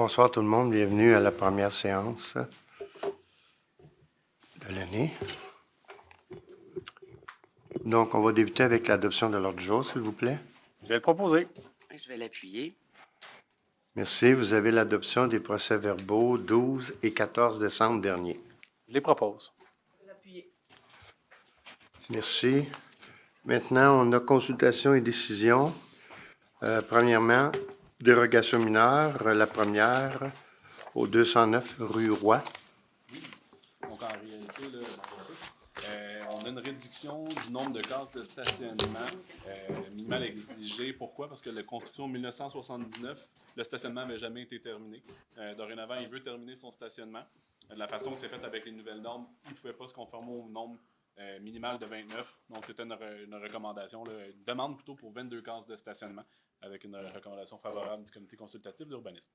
Bonsoir tout le monde, bienvenue à la première séance de l'année. Donc, on va débuter avec l'adoption de l'ordre du jour, s'il vous plaît. Je vais le proposer. Je vais l'appuyer. Merci. Vous avez l'adoption des procès-verbaux 12 et 14 décembre dernier. Je les propose. Je vais l'appuyer. Merci. Maintenant, on a consultation et décision. Premièrement, dérogation mineure, la première au 209 rue Roy. Donc, en réalité, là, on a une réduction du nombre de cases de stationnement minimal exigé. Pourquoi? Parce que la construction en 1979, le stationnement n'avait jamais été terminé. Dorénavant, il veut terminer son stationnement. De la façon que c'est fait avec les nouvelles normes, il ne pouvait pas se conformer au nombre minimal de 29. Donc, c'était une recommandation, là, une demande plutôt pour 22 cases de stationnement avec une recommandation favorable du comité consultatif d'urbanisme.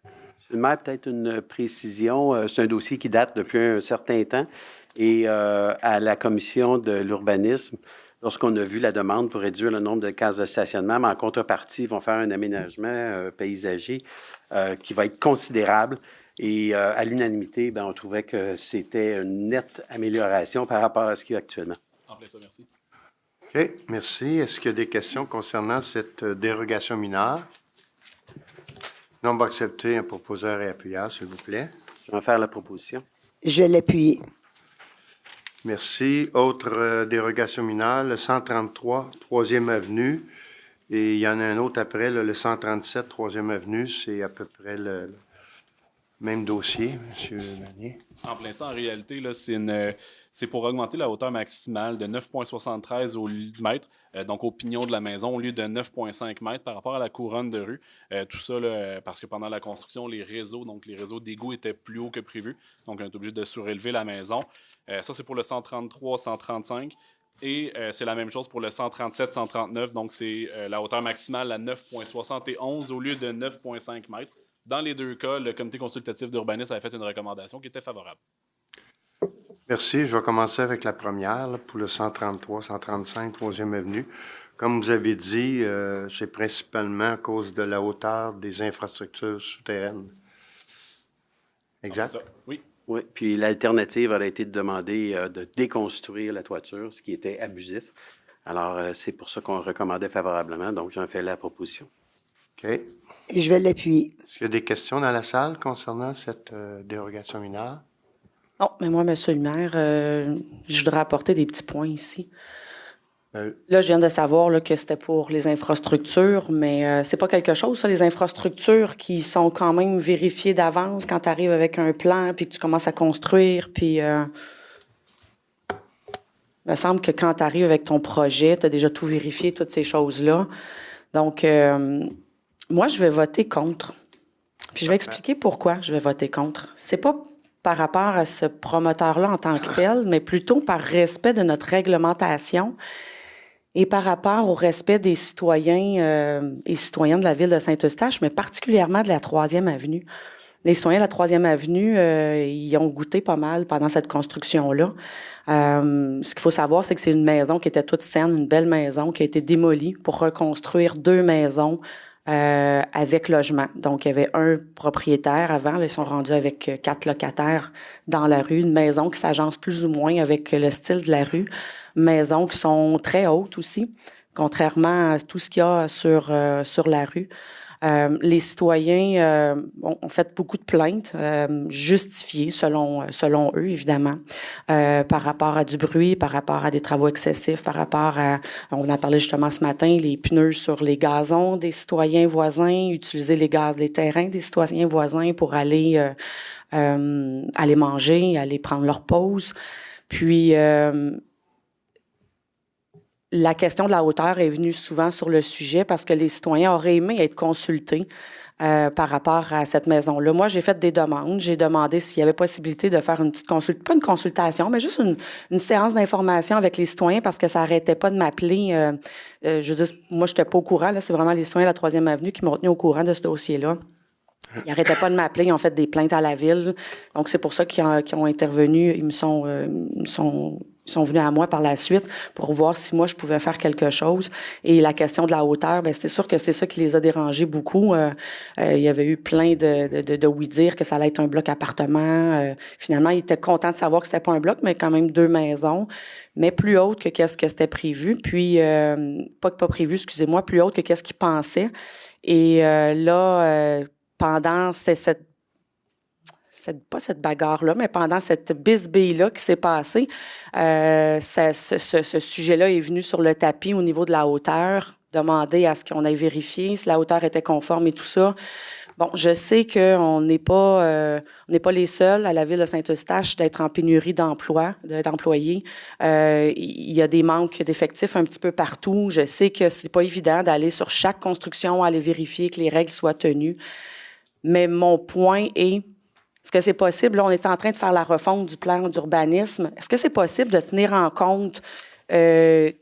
Monsieur le maire, peut-être une précision. C'est un dossier qui date depuis un certain temps. Et à la commission de l'urbanisme, lorsqu'on a vu la demande pour réduire le nombre de cases de stationnement, mais en contrepartie, ils vont faire un aménagement paysager qui va être considérable. Et à l'unanimité, on trouvait que c'était une nette amélioration par rapport à ce qu'il y a actuellement. En plein ça, merci. OK, merci. Est-ce qu'il y a des questions concernant cette dérogation mineure? Non, on va accepter un proposeur et appuyeur, s'il vous plaît. Je vais faire la proposition. Je vais l'appuyer. Merci. Autre dérogation mineure, le 133, 3e Avenue. Et il y en a un autre après, le 137, 3e Avenue. C'est à peu près le même dossier, M. Vanier. En plein ça, en réalité, là, c'est pour augmenter la hauteur maximale de 9,73 au mètre, donc au pignon de la maison, au lieu de 9,5 mètres par rapport à la couronne de rue. Tout ça, là, parce que pendant la construction, les réseaux d'égouts étaient plus hauts que prévu. Donc, on est obligé de surélever la maison. Ça, c'est pour le 133, 135. Et c'est la même chose pour le 137, 139. Donc, c'est la hauteur maximale à 9,71 au lieu de 9,5 mètres. Dans les deux cas, le comité consultatif d'urbanisme avait fait une recommandation qui était favorable. Merci. Je vais commencer avec la première, là, pour le 133, 135, 3e Avenue. Comme vous avez dit, c'est principalement à cause de la hauteur des infrastructures souterraines. Exact? Oui. Oui, puis l'alternative aurait été de demander de déconstruire la toiture, ce qui était abusif. Alors, c'est pour ça qu'on recommandait favorablement. Donc, j'en fais la proposition. OK. Je vais l'appuyer. Est-ce qu'il y a des questions dans la salle concernant cette dérogation mineure? Non, mais moi, monsieur le maire, je voudrais apporter des petits points ici. Là, je viens de savoir là, que c'était pour les infrastructures, mais c'est pas quelque chose, ça, les infrastructures qui sont quand même vérifiées d'avance quand tu arrives avec un plan puis que tu commences à construire. Puis, il me semble que quand tu arrives avec ton projet, tu as déjà tout vérifié, toutes ces choses-là. Donc, moi, je vais voter contre. Puis, je vais expliquer pourquoi je vais voter contre. C'est pas par rapport à ce promoteur-là en tant que tel, mais plutôt par respect de notre réglementation et par rapport au respect des citoyens et citoyennes de la ville de Saint-Eustache, mais particulièrement de la 3e Avenue. Les citoyens de la 3e Avenue, ils ont goûté pas mal pendant cette construction-là. Ce qu'il faut savoir, c'est que c'est une maison qui était toute saine, une belle maison qui a été démolie pour reconstruire 2 maisons avec logement. Donc, il y avait un propriétaire avant. Là, ils sont rendus avec 4 locataires dans la rue. Une maison qui s'agence plus ou moins avec le style de la rue. Maisons qui sont très hautes aussi, contrairement à tout ce qu'il y a sur la rue. Les citoyens ont fait beaucoup de plaintes justifiées selon eux, évidemment, par rapport à du bruit, par rapport à des travaux excessifs, par rapport à, on en parlait justement ce matin, les pneus sur les gazons des citoyens voisins, utiliser les terrains des citoyens voisins pour aller manger, aller prendre leur pause. Puis, la question de la hauteur est venue souvent sur le sujet parce que les citoyens auraient aimé être consultés par rapport à cette maison-là. Moi, j'ai fait des demandes. J'ai demandé s'il y avait possibilité de faire une petite consultation, pas une consultation, mais juste une séance d'information avec les citoyens parce que ça n'arrêtait pas de m'appeler. Je veux dire, moi, je n'étais pas au courant. Là, c'est vraiment les citoyens de la 3e Avenue qui m'ont tenu au courant de ce dossier-là. Ils n'arrêtaient pas de m'appeler, ils ont fait des plaintes à la ville. Donc, c'est pour ça qu'ils ont intervenu. Ils me sont sont venus à moi par la suite pour voir si moi, je pouvais faire quelque chose. Et la question de la hauteur, bien, c'est sûr que c'est ça qui les a dérangés beaucoup. Il y avait eu plein de oui-dire que ça allait être un bloc appartement. Finalement, ils étaient contents de savoir que c'était pas un bloc, mais quand même 2 maisons, mais plus haute que qu'est-ce que c'était prévu. Puis, pas prévu, excusez-moi, plus haute que qu'est-ce qu'ils pensaient. Et pendant pas cette bagarre-là, mais pendant cette bisbille-là qui s'est passée, ce sujet-là est venu sur le tapis au niveau de la hauteur, demander à ce qu'on aille vérifier si la hauteur était conforme et tout ça. Bon, je sais qu'on n'est pas les seuls à la ville de Saint-Eustache d'être en pénurie d'employés. Il y a des manques d'effectifs un petit peu partout. Je sais que c'est pas évident d'aller sur chaque construction, aller vérifier que les règles soient tenues. Mais mon point est, est-ce que c'est possible? Là, on est en train de faire la refonte du plan d'urbanisme. Est-ce que c'est possible de tenir en compte que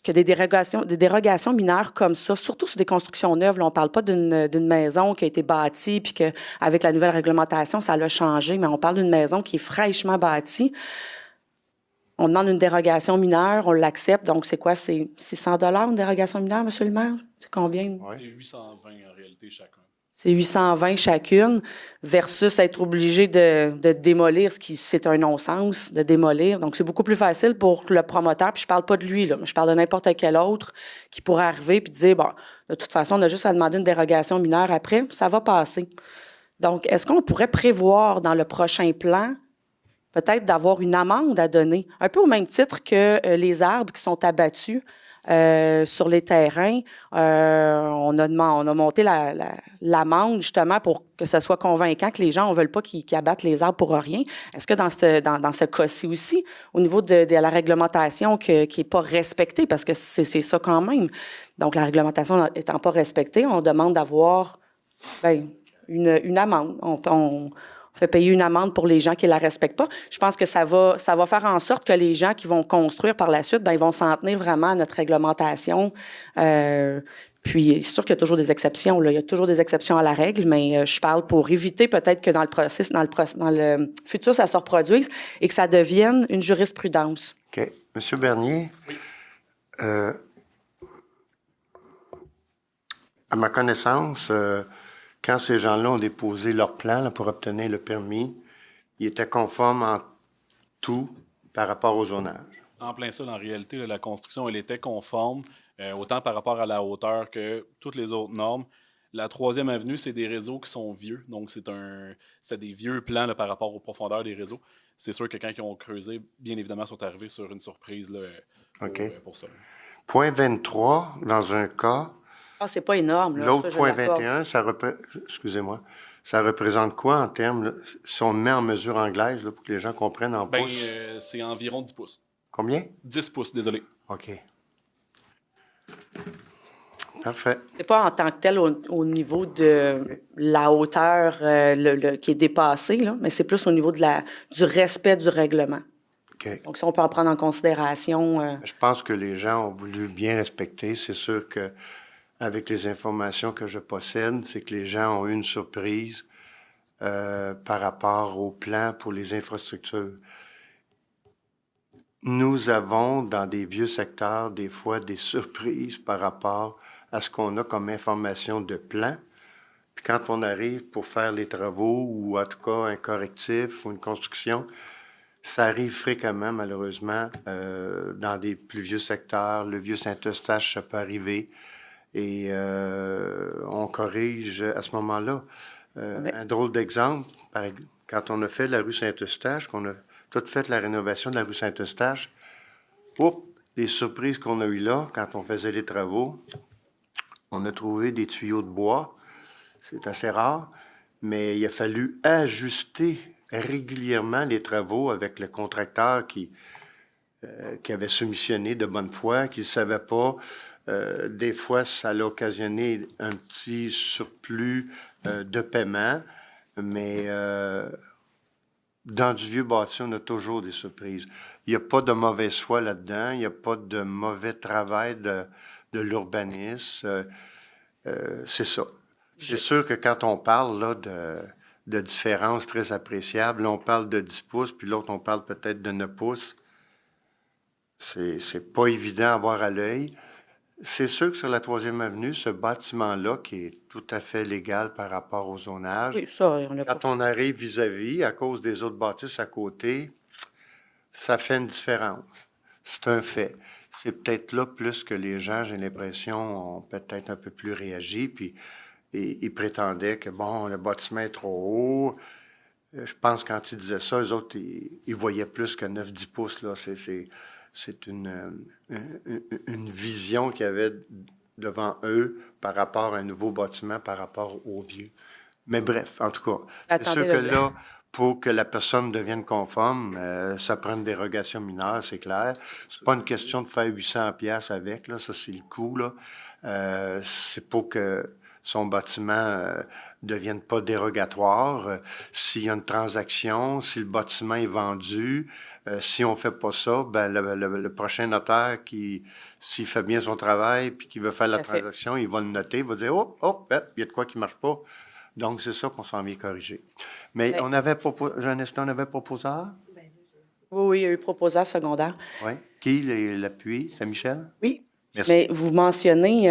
des dérogations mineures comme ça, surtout sur des constructions neuves, là, on ne parle pas d'une maison qui a été bâtie puis qu'avec la nouvelle réglementation, ça l'a changé, mais on parle d'une maison qui est fraîchement bâtie. On demande une dérogation mineure, on l'accepte. Donc, c'est quoi? C'est 600 $ une dérogation mineure, monsieur le maire? C'est combien? Ouais. C'est 820 en réalité chacun. C'est 820 chacune versus être obligé de démolir, c'est un non-sens de démolir. Donc, c'est beaucoup plus facile pour le promoteur. Puis je parle pas de lui, là, mais je parle de n'importe quel autre qui pourrait arriver puis dire, bon, de toute façon, on a juste à demander une dérogation mineure après, ça va passer. Donc, est-ce qu'on pourrait prévoir dans le prochain plan peut-être d'avoir une amende à donner, un peu au même titre que les arbres qui sont abattus sur les terrains. On a monté l'amende justement pour que ce soit convaincant que les gens ne veulent pas qu'ils abattent les arbres pour rien. Est-ce que dans ce cas-ci aussi, au niveau de la réglementation qui n'est pas respectée, parce que c'est ça quand même, donc la réglementation n'étant pas respectée, on demande d'avoir une amende. On fait payer une amende pour les gens qui ne la respectent pas. Je pense que ça va faire en sorte que les gens qui vont construire par la suite, ils vont s'en tenir vraiment à notre réglementation. Puis, c'est sûr qu'il y a toujours des exceptions. Là. Il y a toujours des exceptions à la règle, mais je parle pour éviter peut-être que dans le futur, ça se reproduise et que ça devienne une jurisprudence. OK. Monsieur Bernier? Oui. À ma connaissance, quand ces gens-là ont déposé leur plan là, pour obtenir le permis, ils étaient conformes en tout par rapport au zonage. En plein ça, en réalité, là, la construction, elle était conforme, autant par rapport à la hauteur que toutes les autres normes. La 3e avenue, c'est des réseaux qui sont vieux, donc c'est des vieux plans là, par rapport aux profondeurs des réseaux. C'est sûr que quand ils ont creusé, bien évidemment, sont arrivés sur une surprise là, pour ça. Point 23, dans un cas, C'est pas énorme. Là, l'autre ça, point je l'accorde. 21, ça représente quoi en termes, là, si on le met en mesure anglaise, là, pour que les gens comprennent en pouces? C'est environ 10 pouces. Combien? 10 pouces, désolé. OK. Parfait. C'est pas en tant que tel au niveau de la hauteur qui est dépassée, là, mais c'est plus au niveau du respect du règlement. OK. Donc, si on peut en prendre en considération... Je pense que les gens ont voulu bien respecter. C'est sûr que avec les informations que je possède, c'est que les gens ont eu une surprise par rapport au plan pour les infrastructures. Nous avons, dans des vieux secteurs, des fois des surprises par rapport à ce qu'on a comme information de plan. Puis quand on arrive pour faire les travaux, ou en tout cas un correctif ou une construction, ça arrive fréquemment, malheureusement, dans des plus vieux secteurs. Le vieux Saint-Eustache, ça peut arriver. Et on corrige à ce moment-là. Un drôle d'exemple, quand on a fait la rue Saint-Eustache, qu'on a tout fait la rénovation de la rue Saint-Eustache, les surprises qu'on a eues là, quand on faisait les travaux, on a trouvé des tuyaux de bois. C'est assez rare, mais il a fallu ajuster régulièrement les travaux avec le contracteur qui avait soumissionné de bonne foi, qui ne savait pas. Des fois, ça a occasionné un petit surplus de paiement, mais dans du vieux bâti, on a toujours des surprises. Il n'y a pas de mauvaise foi là-dedans, il n'y a pas de mauvais travail de l'urbanisme. C'est ça. C'est sûr que quand on parle là, de différences très appréciables, là, on parle de 10 pouces, puis l'autre, on parle peut-être de 9 pouces. C'est pas évident à voir à l'œil. C'est sûr que sur la 3e avenue, ce bâtiment-là, qui est tout à fait légal par rapport au zonage, Oui, ça, on l'a pas. quand on arrive vis-à-vis, à cause des autres bâtisses à côté, ça fait une différence. C'est un fait. C'est peut-être là plus que les gens, j'ai l'impression, ont peut-être un peu plus réagi, puis ils prétendaient que, bon, le bâtiment est trop haut. Je pense que quand ils disaient ça, eux autres, ils voyaient plus que 9-10 pouces, là. C'est une vision qu'ils avaient devant eux par rapport à un nouveau bâtiment, par rapport au vieux. Mais bref, en tout cas, c'est Attendez, sûr que là, là, pour que la personne devienne conforme, ça prend une dérogation mineure, c'est clair. C'est pas une question de faire 800$ avec, là, ça c'est le coût, là. C'est pour que son bâtiment devienne pas dérogatoire. S'il y a une transaction, si le bâtiment est vendu, si on fait pas ça, ben le prochain notaire s'il fait bien son travail puis qui veut faire la Tout à fait. transaction, il va le noter, il va dire oh, oh, il y a de quoi qui marche pas. Donc c'est ça qu'on s'en vient corriger. Mais Ben- on avait proposé, Jean-Eston, on avait proposeur? Oui, il y a eu proposeur secondaire. Oui. Qui l'appuie? Saint-Michel? Oui. Merci. Mais vous mentionnez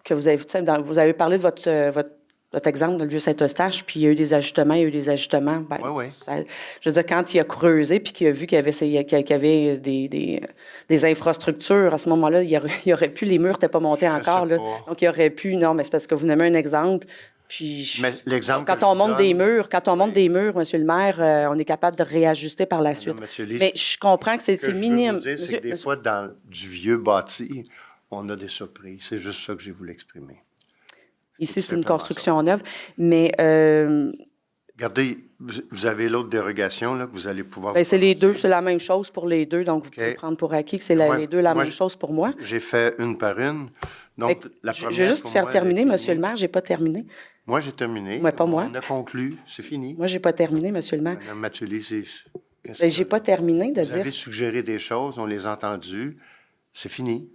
que vous avez, tu sais, vous avez parlé de votre exemple dans le vieux Saint-Eustache, puis il y a eu des ajustements, il y a eu des ajustements. Ben, Oui, oui. je veux dire, quand il a creusé puis qu'il a vu qu'il y avait des infrastructures, à ce moment-là, il y aurait pu, les murs n'étaient pas montés encore. sais Là. pas. Donc, il y aurait pu, non, mais c'est parce que vous nommez un exemple. Puis, Mais l'exemple que quand je on vous monte des donne- murs, Monsieur le maire, on est capable de réajuster par la suite. Monsieur Lys, Mais je comprends que ce que c'est je veux minime. vous dire, c'est que des fois, dans du vieux bâti, on a des surprises. C'est juste ça que j'ai voulu exprimer. Ici, c'est une simplement construction neuve, mais Regardez, vous avez l'autre dérogation là, que vous allez pouvoir... ben, c'est les deux, prononcer. c'est la même chose pour les deux, donc vous pouvez prendre pour acquis que c'est les deux la Moi, même chose pour moi. J'ai fait une par une. Donc, la première, Je vais juste pour faire moi, terminer, elle est Monsieur le finie. maire, j'ai pas terminé. Moi, j'ai terminé. Ouais, pas moi. On a conclu. C'est fini. Moi, j'ai pas terminé, Monsieur le maire. Madame Mathieu, qu'est-ce Ben, j'ai que- pas terminé de Vous dire. avez suggéré des choses, on les a entendues. C'est fini.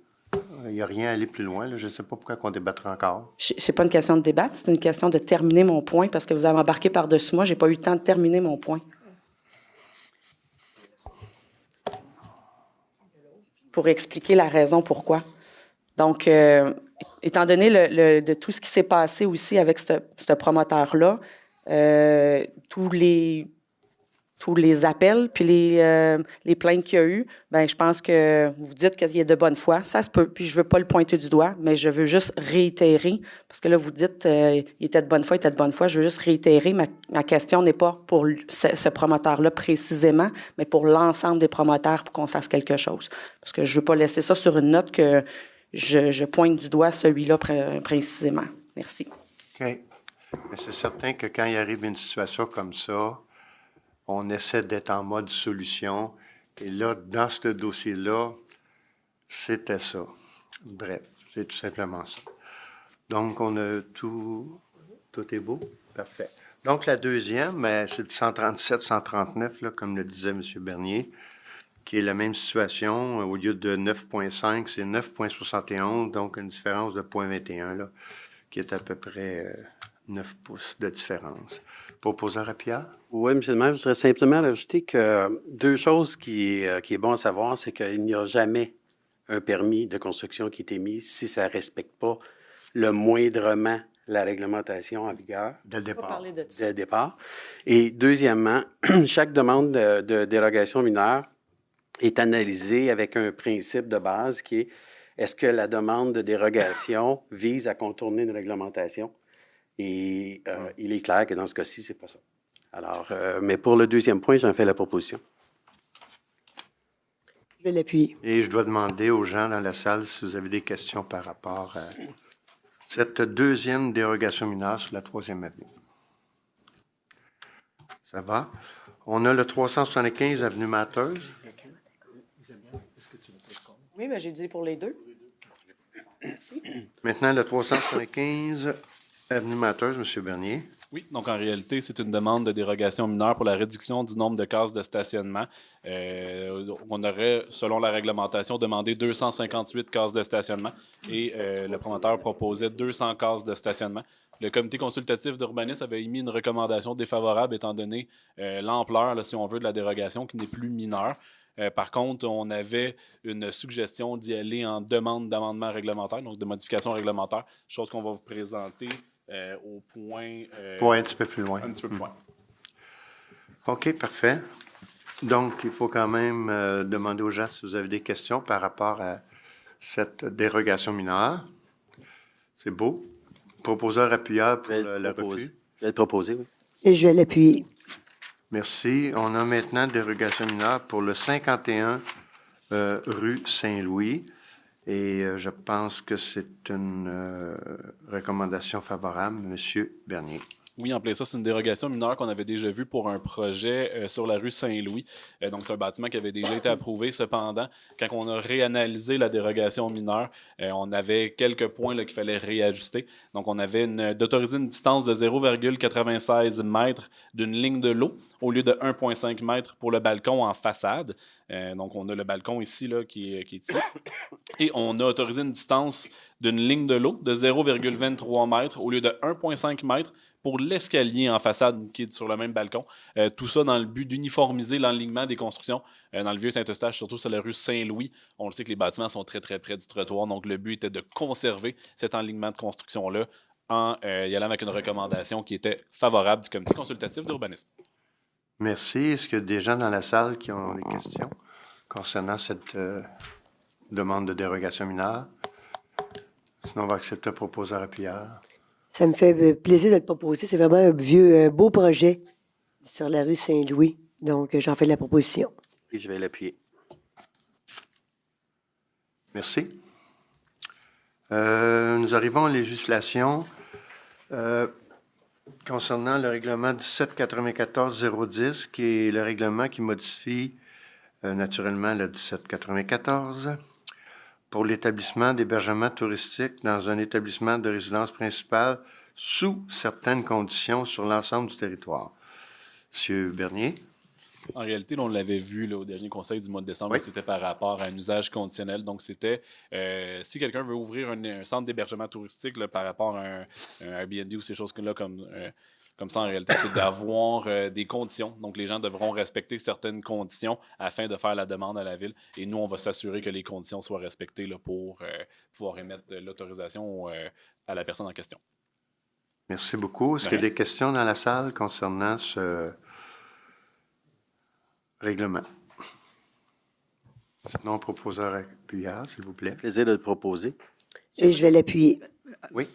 Il n'y a rien à aller plus loin. Là. Je ne sais pas pourquoi on débattra encore. C'est pas une question de débattre, c'est une question de terminer mon point parce que vous avez embarqué par-dessus moi, j'ai pas eu le temps de terminer mon point. Pour expliquer la raison pourquoi. Donc, étant donné de tout ce qui s'est passé aussi avec ce promoteur-là, tous les appels puis les plaintes qu'il y a eu, ben je pense que vous dites qu'il est de bonne foi. Ça se peut, puis je veux pas le pointer du doigt, mais je veux juste réitérer, parce que là, vous dites il était de bonne foi, il était de bonne foi. Je veux juste réitérer, ma question n'est pas pour ce promoteur-là précisément, mais pour l'ensemble des promoteurs pour qu'on fasse quelque chose. Parce que je veux pas laisser ça sur une note que je pointe du doigt celui-là précisément. Merci. OK. Mais c'est certain que quand il arrive une situation comme ça, on essaie d'être en mode solution. Et là, dans ce dossier-là, c'était ça. Bref, c'est tout simplement ça. Donc, on a tout... Tout est beau? Parfait. Donc, la deuxième, ben, c'est le 137, 139, là, comme le disait M. Bernier, qui est la même situation. Au lieu de 9,5, c'est 9,71, donc une différence de 0,21, là, qui est à peu près 9 pouces de différence. Proposeur à Pierre? Oui, M. le maire, je voudrais simplement ajouter que deux choses qui est bon à savoir, c'est qu'il n'y a jamais un permis de construction qui est émis si ça ne respecte pas le moindrement la réglementation en vigueur Dès le On va départ. parler de dès ça. le départ. Et deuxièmement, chaque demande de dérogation mineure est analysée avec un principe de base qui est-ce que la demande de dérogation vise à contourner une réglementation? Et il est clair que dans ce cas-ci, c'est pas ça. Alors, mais pour le deuxième point, j'en fais la proposition. Je vais l'appuyer. Et je dois demander aux gens dans la salle si vous avez des questions par rapport à cette deuxième dérogation mineure sur la 3e avenue. Ça va? On a le 375 avenue Mateuse. Oui, mais j'ai dit pour les deux. Maintenant, le 375 avenue Mateuse, M. Bernier. Oui, donc en réalité, c'est une demande de dérogation mineure pour la réduction du nombre de cases de stationnement. On aurait, selon la réglementation, demandé 258 cases de stationnement et le promoteur proposait 200 cases de stationnement. Le comité consultatif d'urbanisme avait émis une recommandation défavorable étant donné l'ampleur, là, si on veut, de la dérogation qui n'est plus mineure. Par contre, on avait une suggestion d'y aller en demande d'amendement réglementaire, donc de modification réglementaire, chose qu'on va vous présenter au point... Pour un petit peu plus loin. Un petit peu plus loin. OK, parfait. Donc, il faut quand même demander aux gens si vous avez des questions par rapport à cette dérogation mineure. C'est beau. Proposeur appuyeur pour le refus. Je vais le proposer, oui. Et je vais l'appuyer. Merci. On a maintenant dérogation mineure pour le 51 rue Saint-Louis. Et je pense que c'est une recommandation favorable, Monsieur Bernier. Oui, en plein ça, c'est une dérogation mineure qu'on avait déjà vue pour un projet sur la rue Saint-Louis. Donc, c'est un bâtiment qui avait déjà été approuvé. Cependant, quand on a réanalysé la dérogation mineure, on avait quelques points là, qu'il fallait réajuster. Donc, on avait d'autoriser une distance de 0,96 mètres d'une ligne de l'eau au lieu de 1,5 mètres pour le balcon en façade. Donc, on a le balcon ici là, qui est ici. Et on a autorisé une distance d'une ligne de l'eau de 0,23 mètres au lieu de 1,5 mètres pour l'escalier en façade qui est sur le même balcon. Tout ça dans le but d'uniformiser l'enlignement des constructions dans le Vieux-Saint-Eustache, surtout sur la rue Saint-Louis. On le sait que les bâtiments sont très, très près du trottoir, donc le but était de conserver cet enlignement de construction-là en y allant avec une recommandation qui était favorable du comité consultatif d'urbanisme. Merci. Est-ce qu'il y a des gens dans la salle qui ont des questions concernant cette demande de dérogation mineure? Sinon, on va accepter le proposeur appuyeur. Ça me fait plaisir de le proposer. C'est vraiment un beau projet sur la rue Saint-Louis. Donc, j'en fais de la proposition. Et je vais l'appuyer. Merci. Nous arrivons à la législation concernant le règlement 1794-010, qui est le règlement qui modifie naturellement le 1794 pour l'établissement d'hébergement touristique dans un établissement de résidence principale sous certaines conditions sur l'ensemble du territoire. Monsieur Bernier. En réalité, là, on l'avait vu là, au dernier conseil du mois de décembre, Oui. c'était par rapport à un usage conditionnel. Donc, c'était si quelqu'un veut ouvrir un centre d'hébergement touristique là, par rapport à un Airbnb ou ces choses-là comme ça, en réalité, c'est d'avoir des conditions. Donc, les gens devront respecter certaines conditions afin de faire la demande à la ville. Et nous, on va s'assurer que les conditions soient respectées là, pour pouvoir émettre l'autorisation à la personne en question. Merci beaucoup. Est-ce qu'il y a des questions dans la salle concernant ce règlement? Sinon, proposeur appuyeur, s'il vous plaît. Plaisir de le proposer. Et je vais l'appuyer. Oui.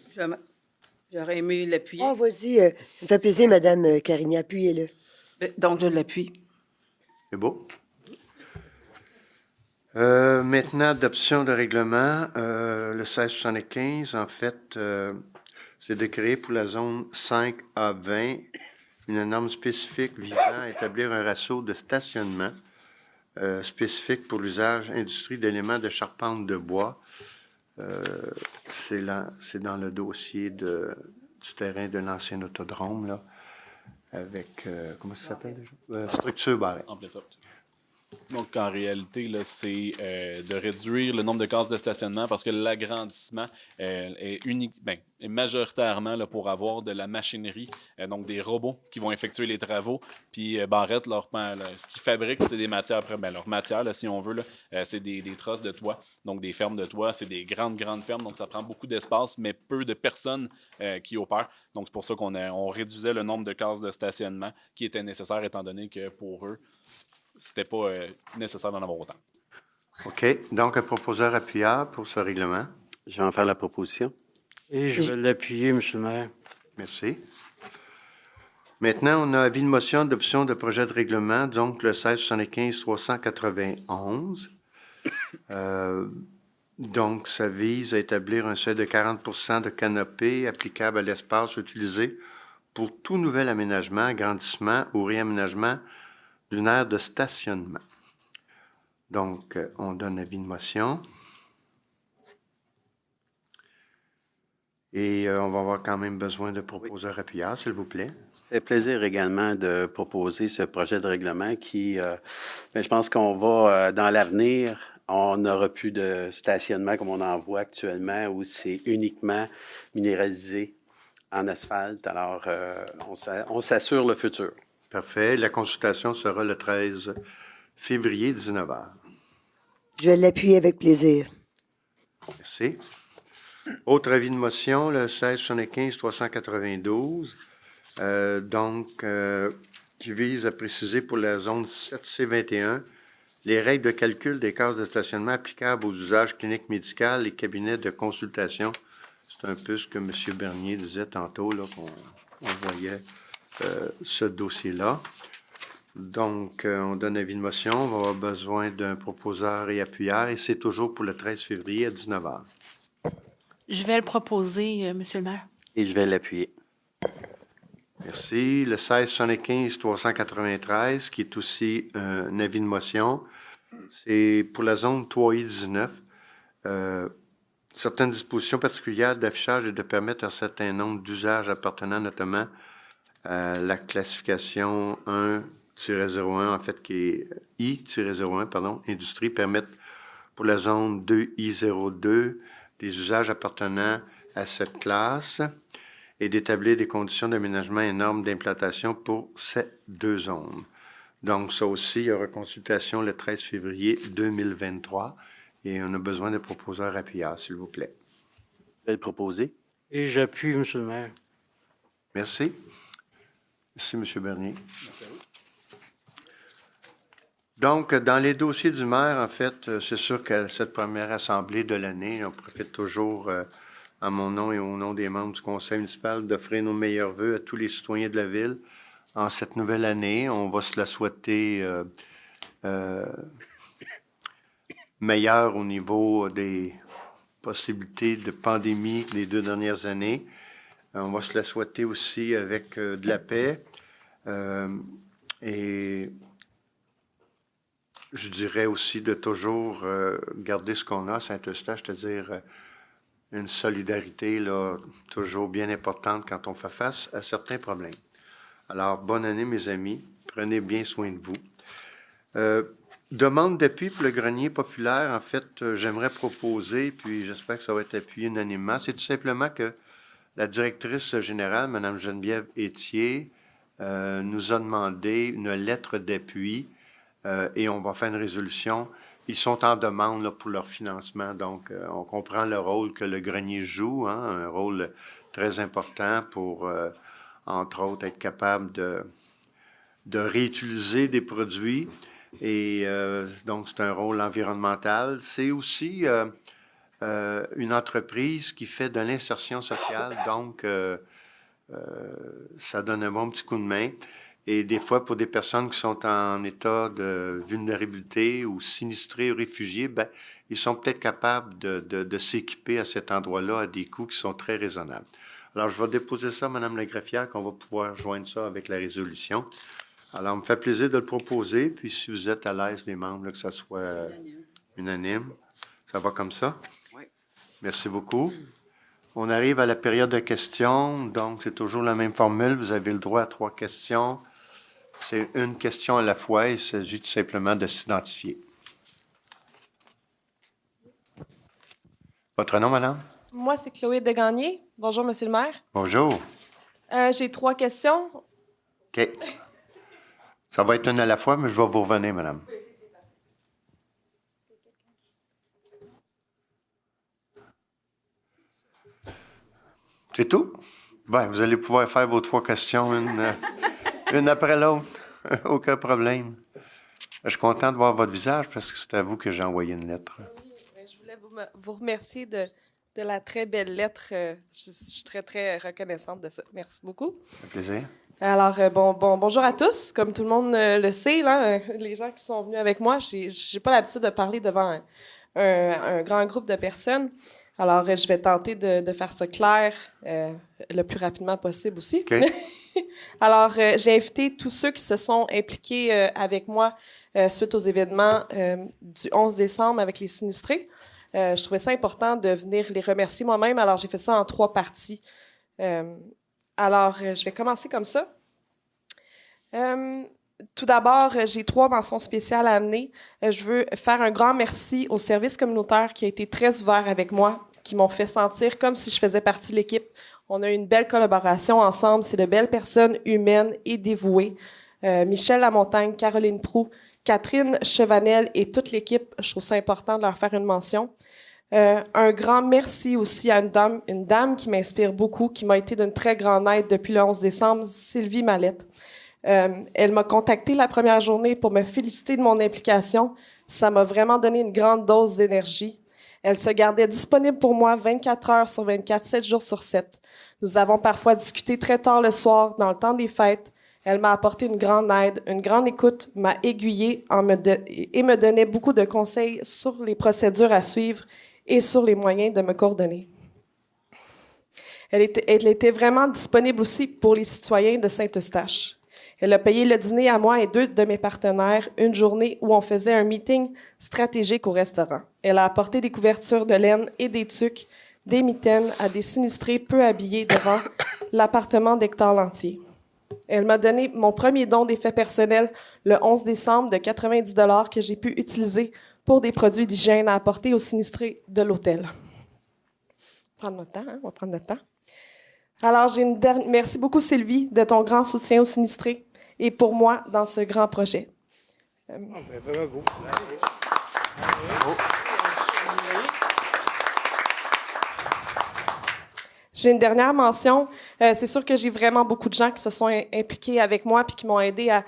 J'aurais aimé l'appuyer. Oh, vas-y. Ça me fait plaisir, Madame Carigny. Appuyez-le. Donc, je l'appuie. C'est beau. Maintenant, adoption de règlement. Le 1675, en fait, c'est de créer pour la zone 5A20 une norme spécifique visant à établir un ratio de stationnement spécifique pour l'usage industrie d'éléments de charpente de bois. C'est dans le dossier du terrain de l'ancien autodrome, là, avec, comment ça s'appelle déjà? Structure barrée. En plein ça. Donc, en réalité, là, c'est de réduire le nombre de cases de stationnement parce que l'agrandissement est majoritairement là, pour avoir de la machinerie, donc des robots qui vont effectuer les travaux. Puis Barrette, ce qu'ils fabriquent, c'est des matières. Leur matière, là, si on veut, là, c'est des trosses de toit, donc des fermes de toit. C'est des grandes fermes, donc ça prend beaucoup d'espace, mais peu de personnes qui opèrent. Donc, c'est pour ça qu'on réduisait le nombre de cases de stationnement qui était nécessaire, étant donné que pour eux, c'était pas nécessaire d'en avoir autant. OK. Donc, un proposeur appuyeur pour ce règlement. Je vais en faire la proposition. Et je vais l'appuyer, M. le maire. Merci. Maintenant, on a avis de motion d'option de projet de règlement, donc le 1675-391. Donc, ça vise à établir un seuil de 40 de canopée applicable à l'espace utilisé pour tout nouvel aménagement, agrandissement ou réaménagement d'une aire de stationnement. Donc, on donne avis de motion. Et on va avoir quand même besoin de proposeurs appuyeurs, s'il vous plaît. Ça fait plaisir également de proposer ce projet de règlement qui, je pense qu'on va, dans l'avenir, on n'aura plus de stationnement comme on en voit actuellement où c'est uniquement minéralisé en asphalte. Alors, on s'assure le futur. Parfait. La consultation sera le 13 février, 19h. Je vais l'appuyer avec plaisir. Merci. Autre avis de motion, le 1675-392, qui vise à préciser pour la zone 7C21 les règles de calcul des cases de stationnement applicables aux usages cliniques médicales et cabinets de consultation. C'est un peu ce que M. Bernier disait tantôt, là, qu'on voyait ce dossier-là. Donc, on donne avis de motion. On va avoir besoin d'un proposeur et appuyeur, et c'est toujours pour le 13 février à 19h. Je vais le proposer, Monsieur le maire. Et je vais l'appuyer. Merci. Le 1675-393, qui est aussi un avis de motion, c'est pour la zone 3I-19. Certaines dispositions particulières d'affichage et de permettre un certain nombre d'usages appartenant notamment à la classification 1-01, en fait, qui est I-01, pardon, industrie, permettent pour la zone 2I02 des usages appartenant à cette classe et d'établir des conditions d'aménagement et normes d'implantation pour ces deux zones. Donc, ça aussi, il y aura consultation le 13 février 2023 et on a besoin de proposeurs appuyeurs, s'il vous plaît. Je vais le proposer. Et j'appuie, Monsieur le maire. Merci. Merci, M. Bernier. Donc, dans les dossiers du maire, en fait, c'est sûr que cette première assemblée de l'année, on profite toujours, à mon nom et au nom des membres du conseil municipal, d'offrir nos meilleurs vœux à tous les citoyens de la ville en cette nouvelle année. On va se la souhaiter meilleure au niveau des possibilités de pandémie des 2 dernières années. On va se la souhaiter aussi avec de la paix et je dirais aussi de toujours garder ce qu'on a à Saint-Eustache, c'est-à-dire une solidarité là, toujours bien importante quand on fait face à certains problèmes. Alors, bonne année, mes amis. Prenez bien soin de vous. Demande d'appui pour le grenier populaire. En fait, j'aimerais proposer, puis j'espère que ça va être appuyé unanimement, c'est tout simplement que la directrice générale, Mme Geneviève Étier, nous a demandé une lettre d'appui et on va faire une résolution. Ils sont en demande là, pour leur financement, donc on comprend le rôle que le grenier joue, hein, un rôle très important pour, entre autres, être capable de réutiliser des produits. Et donc, c'est un rôle environnemental. C'est aussi une entreprise qui fait de l'insertion sociale, donc ça donne un bon petit coup de main. Et des fois, pour des personnes qui sont en état de vulnérabilité ou sinistrés ou réfugiés, ben, ils sont peut-être capables de s'équiper à cet endroit-là à des coûts qui sont très raisonnables. Alors, je vais déposer ça, Mme la greffière, qu'on va pouvoir joindre ça avec la résolution. Alors, il me fait plaisir de le proposer, puis si vous êtes à l'aise, les membres, là, que ça soit unanime. Ça va comme ça? Oui. Merci beaucoup. On arrive à la période de questions, donc c'est toujours la même formule. Vous avez le droit à 3 questions. C'est une question à la fois. Il s'agit tout simplement de s'identifier. Votre nom, madame? Moi, c'est Chloé Degagné. Bonjour, Monsieur le maire. Bonjour. J'ai 3 questions. OK. Ça va être une à la fois, mais je vais vous revenir, madame. C'est tout? Bien, vous allez pouvoir faire vos 3 questions, une après l'autre. Aucun problème. Je suis content de voir votre visage parce que c'est à vous que j'ai envoyé une lettre. Oui, je voulais vous remercier de la très belle lettre. Je suis très, très reconnaissante de ça. Merci beaucoup. Ça fait plaisir. Alors, bonjour à tous. Comme tout le monde le sait, là, les gens qui sont venus avec moi, j'ai pas l'habitude de parler devant un grand groupe de personnes. Alors, je vais tenter de faire ça clair le plus rapidement possible aussi. OK. Alors, j'ai invité tous ceux qui se sont impliqués avec moi suite aux événements du 11 décembre avec les sinistrés. Je trouvais ça important de venir les remercier moi-même. Alors, j'ai fait ça en 3 parties. Alors, je vais commencer comme ça. Tout d'abord, j'ai 3 mentions spéciales à amener. Je veux faire un grand merci au service communautaire qui a été très ouvert avec moi, qui m'ont fait sentir comme si je faisais partie de l'équipe. On a eu une belle collaboration ensemble. C'est de belles personnes humaines et dévouées. Michel Lamontagne, Caroline Proux, Catherine Chevanel et toute l'équipe, je trouve ça important de leur faire une mention. Un grand merci aussi à une dame qui m'inspire beaucoup, qui m'a été d'une très grande aide depuis le 11 décembre, Sylvie Mallette. Elle m'a contactée la première journée pour me féliciter de mon implication. Ça m'a vraiment donné une grande dose d'énergie. Elle se gardait disponible pour moi 24 heures sur 24, 7 jours sur 7. Nous avons parfois discuté très tard le soir, dans le temps des fêtes. Elle m'a apporté une grande aide, une grande écoute, m'a aiguillée et me donnait beaucoup de conseils sur les procédures à suivre et sur les moyens de me coordonner. Elle était vraiment disponible aussi pour les citoyens de Saint-Eustache. Elle a payé le dîner à moi et 2 de mes partenaires, une journée où on faisait un meeting stratégique au restaurant. Elle a apporté des couvertures de laine et des tuques, des mitaines à des sinistrés peu habillés devant l'appartement d'Hector Lantier. Elle m'a donné mon premier don d'effets personnels le 11 décembre de 90 $ que j'ai pu utiliser pour des produits d'hygiène à apporter aux sinistrés de l'hôtel. On va prendre notre temps, hein? On va prendre notre temps. Alors, merci beaucoup, Sylvie, de ton grand soutien aux sinistrés et pour moi dans ce grand projet. Bravo. J'ai une dernière mention. C'est sûr que j'ai vraiment beaucoup de gens qui se sont impliqués avec moi puis qui m'ont aidé à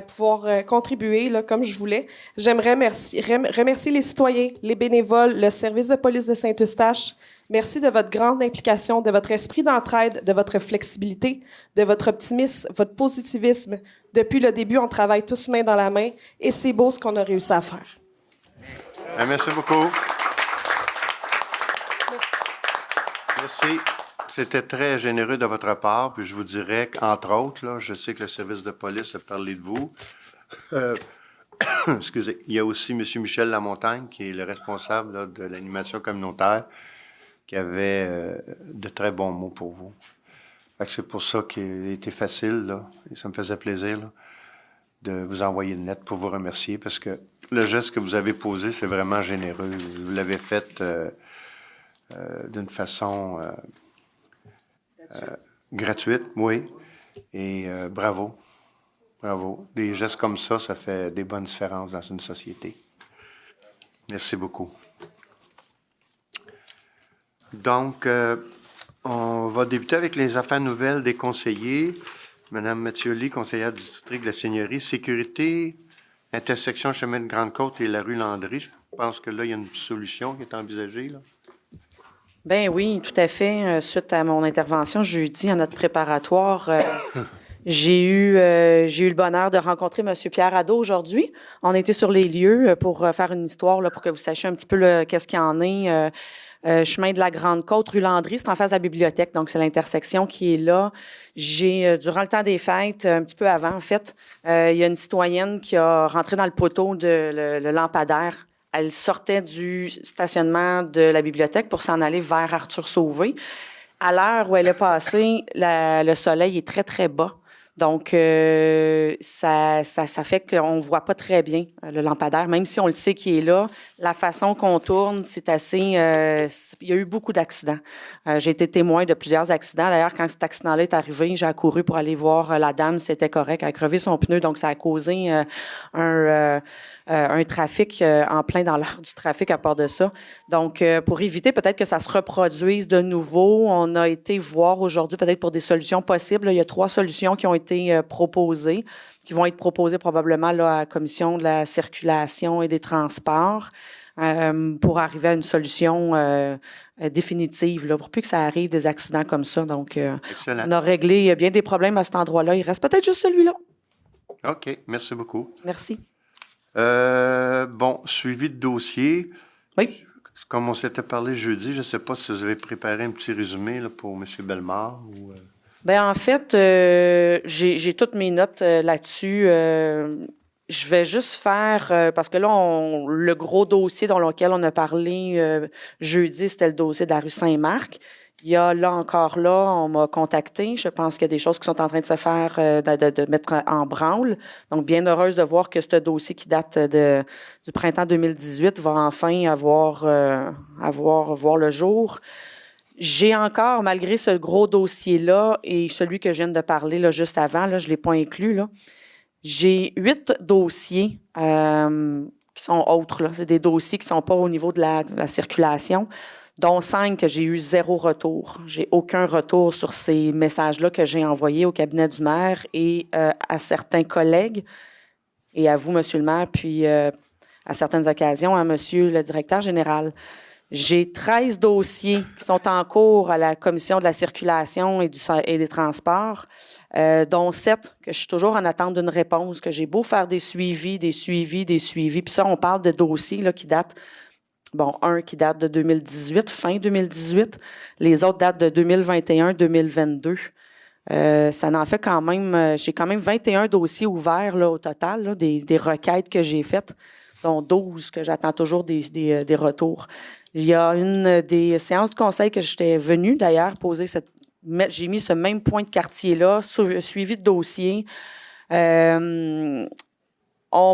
pouvoir contribuer là, comme je voulais. J'aimerais remercier les citoyens, les bénévoles, le service de police de Saint-Eustache. Merci de votre grande implication, de votre esprit d'entraide, de votre flexibilité, de votre optimisme, votre positivisme. Depuis le début, on travaille tous main dans la main et c'est beau ce qu'on a réussi à faire. Merci beaucoup. Merci. C'était très généreux de votre part. Puis je vous dirais qu'entre autres, là, je sais que le service de police a parlé de vous. Excusez. Il y a aussi M. Michel Lamontagne, qui est le responsable là, de l'animation communautaire, qui avait de très bons mots pour vous. Fait que c'est pour ça qu'il a été facile, là, et ça me faisait plaisir là, de vous envoyer une lettre pour vous remercier, parce que le geste que vous avez posé, c'est vraiment généreux. Vous l'avez fait d'une façon gratuite, oui, et bravo. Bravo. Des gestes comme ça fait des bonnes différences dans une société. Merci beaucoup. Donc, on va débuter avec les affaires nouvelles des conseillers. Madame Mathioli, conseillère du district de la Seigneurie. Sécurité, intersection chemin de Grande-Côte et la rue Landry. Je pense que là, il y a une solution qui est envisagée, là. Ben oui, tout à fait. Suite à mon intervention jeudi à notre préparatoire, j'ai eu le bonheur de rencontrer M. Pierre Adot aujourd'hui. On était sur les lieux pour faire une histoire là, pour que vous sachiez un petit peu là, qu'est-ce qu'il y en est. Chemin de la Grande-Côte, rue Landry, c'est en face de la bibliothèque, donc c'est l'intersection qui est là. J'ai, durant le temps des fêtes, un petit peu avant en fait, il y a une citoyenne qui a rentré dans le poteau de le lampadaire. Elle sortait du stationnement de la bibliothèque pour s'en aller vers Arthur Sauvé. À l'heure où elle est passée, le soleil est très, très bas. Donc, ça fait qu'on ne voit pas très bien le lampadaire, même si on le sait qu'il est là. La façon qu'on tourne, c'est assez... il y a eu beaucoup d'accidents. J'ai été témoin de plusieurs accidents. D'ailleurs, quand cet accident-là est arrivé, j'ai accouru pour aller voir la dame si c'était correct. Elle a crevé son pneu, donc ça a causé un trafic en plein dans l'heure du trafic à part de ça. Donc, pour éviter peut-être que ça se reproduise de nouveau, on a été voir aujourd'hui peut-être pour des solutions possibles. Il y a 3 solutions qui ont été proposées, qui vont être proposées probablement là, à la Commission de la circulation et des transports pour arriver à une solution définitive, là, pour plus que ça arrive des accidents comme ça. Donc, on a réglé bien des problèmes à cet endroit-là. Il reste peut-être juste celui-là. OK. Merci beaucoup. Merci. Bon, suivi de dossier. Oui. Comme on s'était parlé jeudi, je ne sais pas si vous avez préparé un petit résumé là, pour M. Bellemare ou... Bien, en fait, j'ai toutes mes notes là-dessus. Je vais juste faire, parce que là, le gros dossier dans lequel on a parlé jeudi, c'était le dossier de la rue Saint-Marc. Il y a on m'a contacté. Je pense qu'il y a des choses qui sont en train de se faire, de mettre en branle. Donc, bien heureuse de voir que ce dossier qui date du printemps 2018 va enfin voir le jour. J'ai encore, malgré ce gros dossier-là et celui que je viens de parler là, juste avant, là, je ne l'ai pas inclus, là, J'ai 8 dossiers qui sont autres, là. C'est des dossiers qui ne sont pas au niveau de la circulation, dont 5 que j'ai eu 0 retour. J'ai aucun retour sur ces messages-là que j'ai envoyés au cabinet du maire et à certains collègues et à vous, Monsieur le maire, puis à certaines occasions à Monsieur le directeur général. J'ai 13 dossiers qui sont en cours à la commission de la circulation et des transports, dont 7 que je suis toujours en attente d'une réponse, que j'ai beau faire des suivis. Puis ça, on parle de dossiers là, qui datent, un qui date de 2018, fin 2018, les autres datent de 2021-2022. Ça en fait quand même, j'ai quand même 21 dossiers ouverts là, au total, là, des requêtes que j'ai faites, dont 12 que j'attends toujours des retours. Il y a une des séances du conseil que j'étais venue d'ailleurs poser j'ai mis ce même point de quartier-là, suivi de dossier. On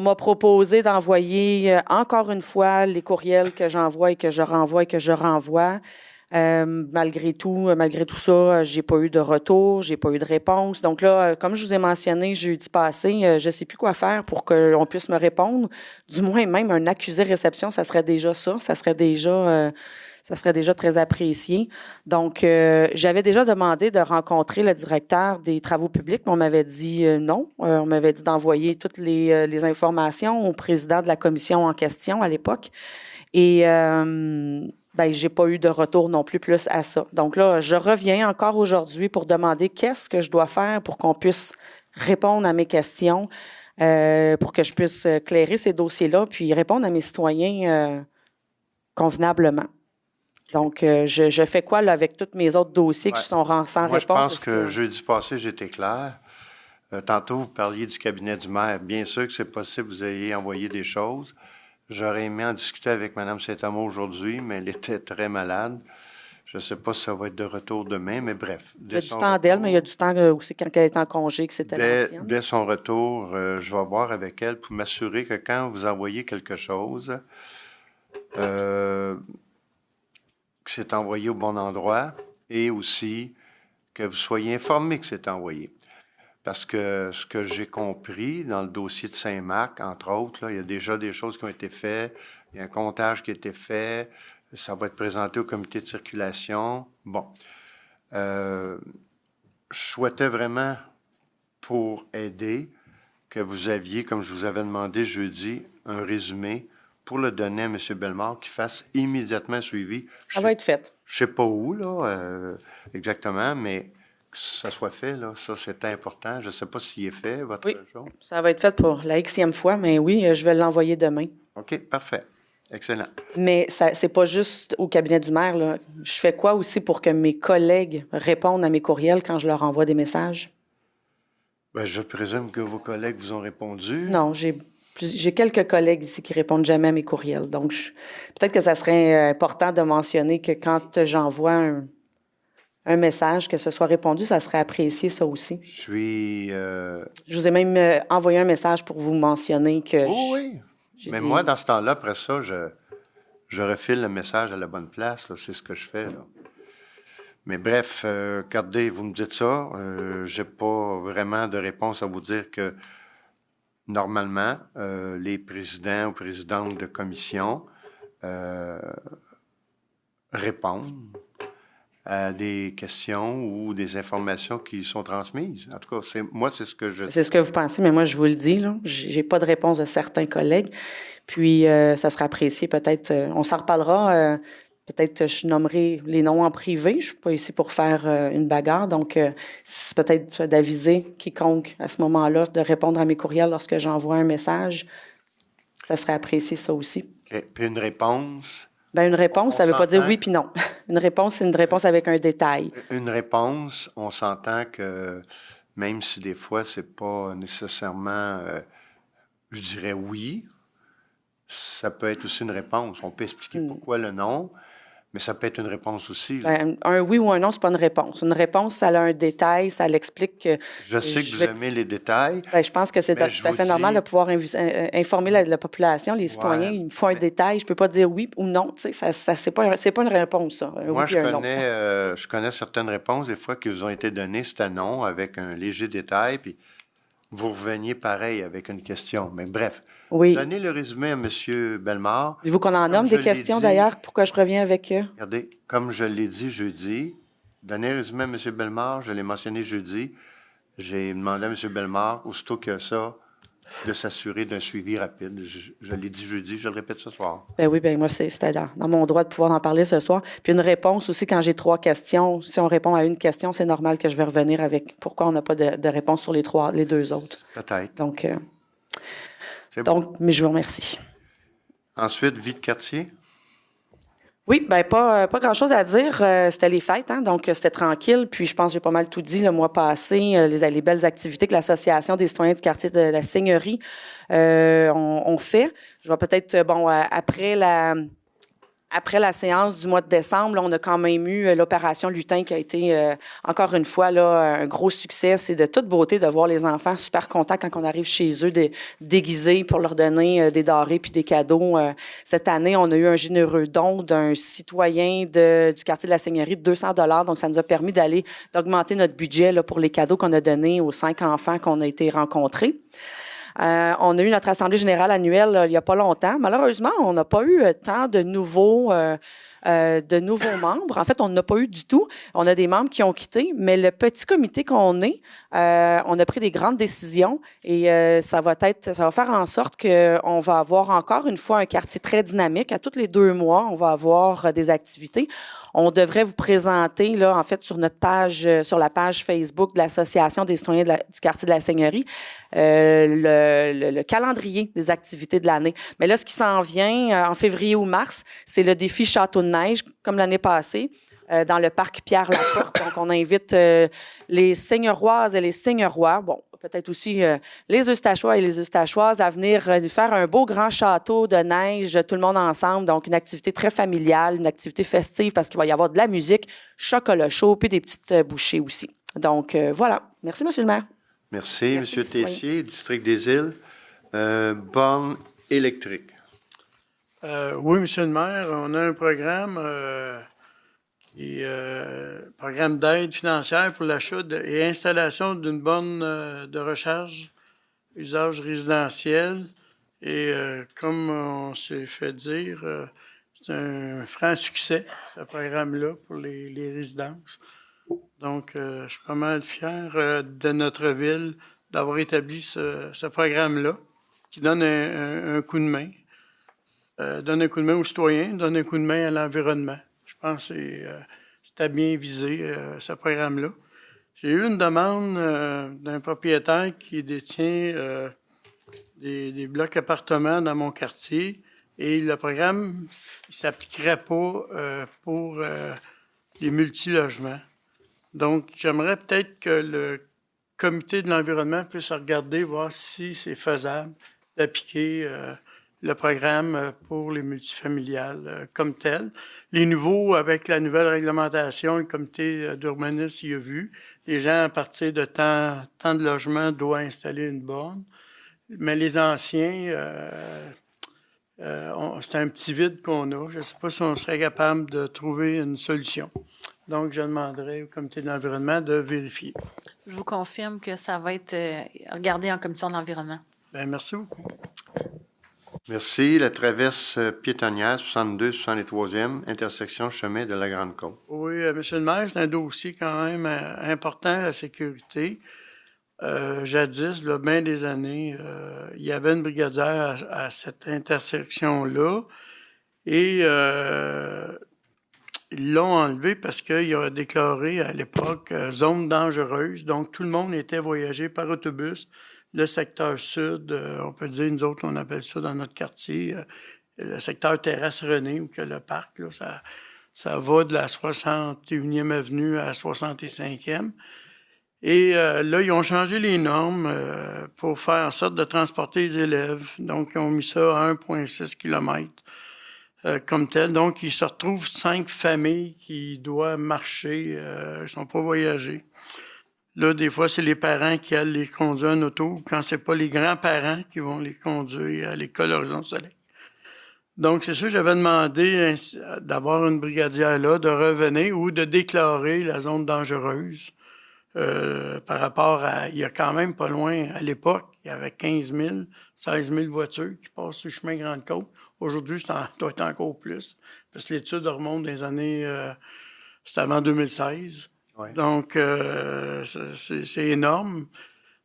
m'a proposé d'envoyer encore une fois les courriels que j'envoie et que je renvoie. Malgré tout ça, j'ai pas eu de retour, j'ai pas eu de réponse. Donc là, comme je vous ai mentionné jeudi passé, je sais plus quoi faire pour qu'on puisse me répondre. Du moins, même un accusé réception, ça serait déjà ça. Ça serait déjà très apprécié. Donc, j'avais déjà demandé de rencontrer le directeur des travaux publics, mais on m'avait dit non. On m'avait dit d'envoyer toutes les informations au président de la commission en question à l'époque. Et j'ai pas eu de retour non plus à ça. Donc là, je reviens encore aujourd'hui pour demander qu'est-ce que je dois faire pour qu'on puisse répondre à mes questions, pour que je puisse clairer ces dossiers-là, puis répondre à mes citoyens convenablement. Donc, je fais quoi là, avec tous mes autres dossiers qui sont sans Moi, réponse? je pense que jeudi passé, j'étais clair. Tantôt, vous parliez du cabinet du maire. Bien sûr que c'est possible que vous ayez envoyé des choses. J'aurais aimé en discuter avec Mme Saint-Amour aujourd'hui, mais elle était très malade. Je ne sais pas si ça va être de retour demain, mais bref. Il y a du temps d'elle, mais il y a du temps aussi quand elle est en congé, que c'était l'ancienne. Dès son retour, je vais voir avec elle pour m'assurer que quand vous envoyez quelque chose, que c'est envoyé au bon endroit et aussi que vous soyez informé que c'est envoyé. Parce que ce que j'ai compris dans le dossier de Saint-Marc, entre autres, là, il y a déjà des choses qui ont été faites, il y a un comptage qui a été fait, ça va être présenté au comité de circulation. Bon. Je souhaitais vraiment, pour aider, que vous aviez, comme je vous avais demandé jeudi, un résumé pour le donner à M. Bellemare, qui fasse immédiatement un suivi. Ça va être fait. Je ne sais pas où, là, exactement, mais que ça soit fait, là, ça, c'est important. Je ne sais pas s'il est fait, votre chose. Ça va être fait pour la Xème fois, mais oui, je vais l'envoyer demain. OK, parfait. Excellent. Mais c'est pas juste au cabinet du maire, là. Je fais quoi aussi pour que mes collègues répondent à mes courriels quand je leur envoie des messages? Bien, je présume que vos collègues vous ont répondu. Non, j'ai quelques collègues ici qui répondent jamais à mes courriels. Donc, peut-être que ça serait important de mentionner que quand j'envoie un message, que ce soit répondu, ça serait apprécié, ça aussi. Je vous ai même envoyé un message pour vous mentionner que... Oui. Mais moi, dans ce temps-là, après ça, je refile le message à la bonne place. Là, c'est ce que je fais. Là. Mais bref, regardez, vous me dites ça. Je n'ai pas vraiment de réponse à vous dire que normalement, les présidents ou présidentes de commission répondent à des questions ou des informations qui sont transmises. En tout cas, c'est ce que je... C'est ce que vous pensez, mais moi, je vous le dis, là, j'ai pas de réponse de certains collègues. Puis, ça sera apprécié peut-être. On s'en reparlera. Peut-être je nommerai les noms en privé. Je suis pas ici pour faire une bagarre. Donc, c'est peut-être d'aviser quiconque à ce moment-là de répondre à mes courriels lorsque j'envoie un message. Ça serait apprécié, ça aussi. Okay. Puis une réponse... Bien, une réponse, ça ne veut pas dire oui puis non. Une réponse, c'est une réponse avec un détail. Une réponse, on s'entend que même si des fois, c'est pas nécessairement, je dirais oui, ça peut être aussi une réponse. On peut expliquer pourquoi le non, mais ça peut être une réponse aussi. Ben, un oui ou un non, c'est pas une réponse. Une réponse, ça a un détail, ça l'explique que... Je sais que vous aimez les détails. Ben, je pense que c'est tout à fait normal de pouvoir informer la population, les citoyens. Il me faut un détail. Je peux pas dire oui ou non. Tu sais, ça c'est pas une réponse, ça. Moi, oui, je connais certaines réponses, des fois, qui vous ont été données, c'était non, avec un léger détail. Puis vous reveniez pareil avec une question. Mais bref, Oui. donnez le résumé à M. Bellemare. Voulez-vous qu'on en Comme nomme je des l'ai questions, dit- d'ailleurs? Pourquoi je reviens avec eux? Regardez, comme je l'ai dit jeudi, donnez un résumé à M. Bellemare, je l'ai mentionné jeudi. J'ai demandé à M. Bellemare, aussitôt que ça, de s'assurer d'un suivi rapide. Je l'ai dit jeudi, je le répète ce soir. Ben oui, ben moi, c'était dans mon droit de pouvoir en parler ce soir. Puis une réponse aussi, quand j'ai 3 questions, si on répond à une question, c'est normal que je vais revenir avec pourquoi on n'a pas de réponse sur les 2 autres. Peut-être. Donc, C'est bon. mais je vous remercie. Ensuite, vie de quartier. Oui, ben pas grand-chose à dire. C'était les fêtes, hein, donc c'était tranquille. Puis je pense que j'ai pas mal tout dit le mois passé. Les belles activités que l'Association des citoyens du quartier de la Seigneurie on fait. Je vais peut-être, après la séance du mois de décembre, là, on a quand même eu l'opération Lutin qui a été, encore une fois, là, un gros succès. C'est de toute beauté de voir les enfants super contents quand on arrive chez eux déguisés pour leur donner des denrées puis des cadeaux. Cette année, on a eu un généreux don d'un citoyen du quartier de la Seigneurie de 200 $. Donc, ça nous a permis d'augmenter notre budget là, pour les cadeaux qu'on a donnés aux 5 enfants qu'on a été rencontrés. On a eu notre assemblée générale annuelle il n'y a pas longtemps. Malheureusement, on n'a pas eu tant de nouveaux membres. En fait, on n'a pas eu du tout. On a des membres qui ont quitté, mais le petit comité qu'on est, on a pris des grandes décisions et ça va faire en sorte qu'on va avoir encore une fois un quartier très dynamique. À tous les 2 mois, on va avoir des activités. On devrait vous présenter, là, en fait, sur notre page, sur la page Facebook de l'Association des citoyens du quartier de la Seigneurie, le calendrier des activités de l'année. Mais là, ce qui s'en vient en février ou mars, c'est le défi Château de neige, comme l'année passée, dans le parc Pierre-Laporte. Donc, on invite les Seigneuroises et les Seigneurois, bon, peut-être aussi les Eustachois et les Eustachoises à venir faire un beau grand château de neige, tout le monde ensemble. Donc, une activité très familiale, une activité festive parce qu'il va y avoir de la musique, chocolat chaud, puis des petites bouchées aussi. Donc, voilà. Merci, M. le maire. Merci, Merci, M. les citoyens. Tessier, District des Îles. Borne électrique. Oui, Monsieur le maire, on a un programme, programme d'aide financière pour l'achat et installation d'une borne de recharge usage résidentiel. Et comme on s'est fait dire, c'est un franc succès, ce programme-là, pour les résidences. Donc, je suis pas mal fier de notre ville d'avoir établi ce programme-là qui donne un coup de main. Donne un coup de main aux citoyens, donne un coup de main à l'environnement. Je pense que c'était bien visé, ce programme-là. J'ai eu une demande d'un propriétaire qui détient des blocs appartements dans mon quartier et le programme ne s'appliquerait pas pour les multilogements. Donc, j'aimerais peut-être que le comité de l'environnement puisse regarder, voir si c'est faisable d'appliquer le programme pour les multifamiliales comme tel. Les nouveaux, avec la nouvelle réglementation, le comité d'urbanisme y a vu. Les gens, à partir de tant de logements, doivent installer une borne. Mais les anciens, c'est un petit vide qu'on a. Je ne sais pas si on serait capable de trouver une solution. Donc, je demanderai au comité de l'environnement de vérifier. Je vous confirme que ça va être regardé en commission de l'environnement. Bien, merci beaucoup. Merci. La traverse piétonnière 62-63e, intersection chemin de la Grande-Côte. Oui, Monsieur le maire, c'est un dossier quand même important, la sécurité. Jadis, là, bien des années, il y avait une brigadière à cette intersection-là et ils l'ont enlevé parce qu'il a déclaré à l'époque zone dangereuse. Donc, tout le monde était voyagé par autobus. Le secteur sud, on peut dire, nous autres, on appelle ça dans notre quartier, le secteur Terrasse René, où que le parc, là, ça va de la 61e avenue à la 65e. Et là, ils ont changé les normes pour faire en sorte de transporter les élèves. Donc, ils ont mis ça à 1,6 km comme tel. Donc, ils se retrouvent 5 familles qui doivent marcher. Ils ne sont pas voyagés. Là, des fois, c'est les parents qui allaient les conduire en auto, quand c'est pas les grands-parents qui vont les conduire à l'école Horizon Soleil. Donc, c'est sûr, j'avais demandé d'avoir une brigadière là, de revenir ou de déclarer la zone dangereuse. par rapport à, il y a quand même pas loin, à l'époque, il y avait 15 000, 16 000 voitures qui passent sur le chemin Grande-Côte. Aujourd'hui, ça doit être encore plus, parce que l'étude remonte des années, c'est avant 2016. Ouais. Donc, c'est énorme.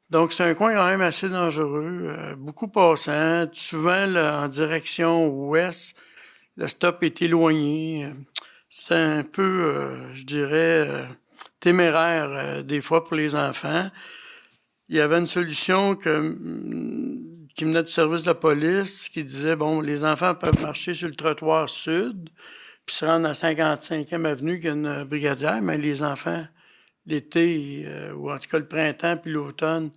Donc, c'est un coin quand même assez dangereux, beaucoup passant, souvent là, en direction ouest, le stop est éloigné. C'est un peu, je dirais, téméraire des fois pour les enfants. Il y avait une solution qui venait du service de la police qui disait, bon, les enfants peuvent marcher sur le trottoir sud puis se rendre à 55e avenue qu'il y a une brigadière, mais les enfants, l'été, ou en tout cas le printemps puis l'automne,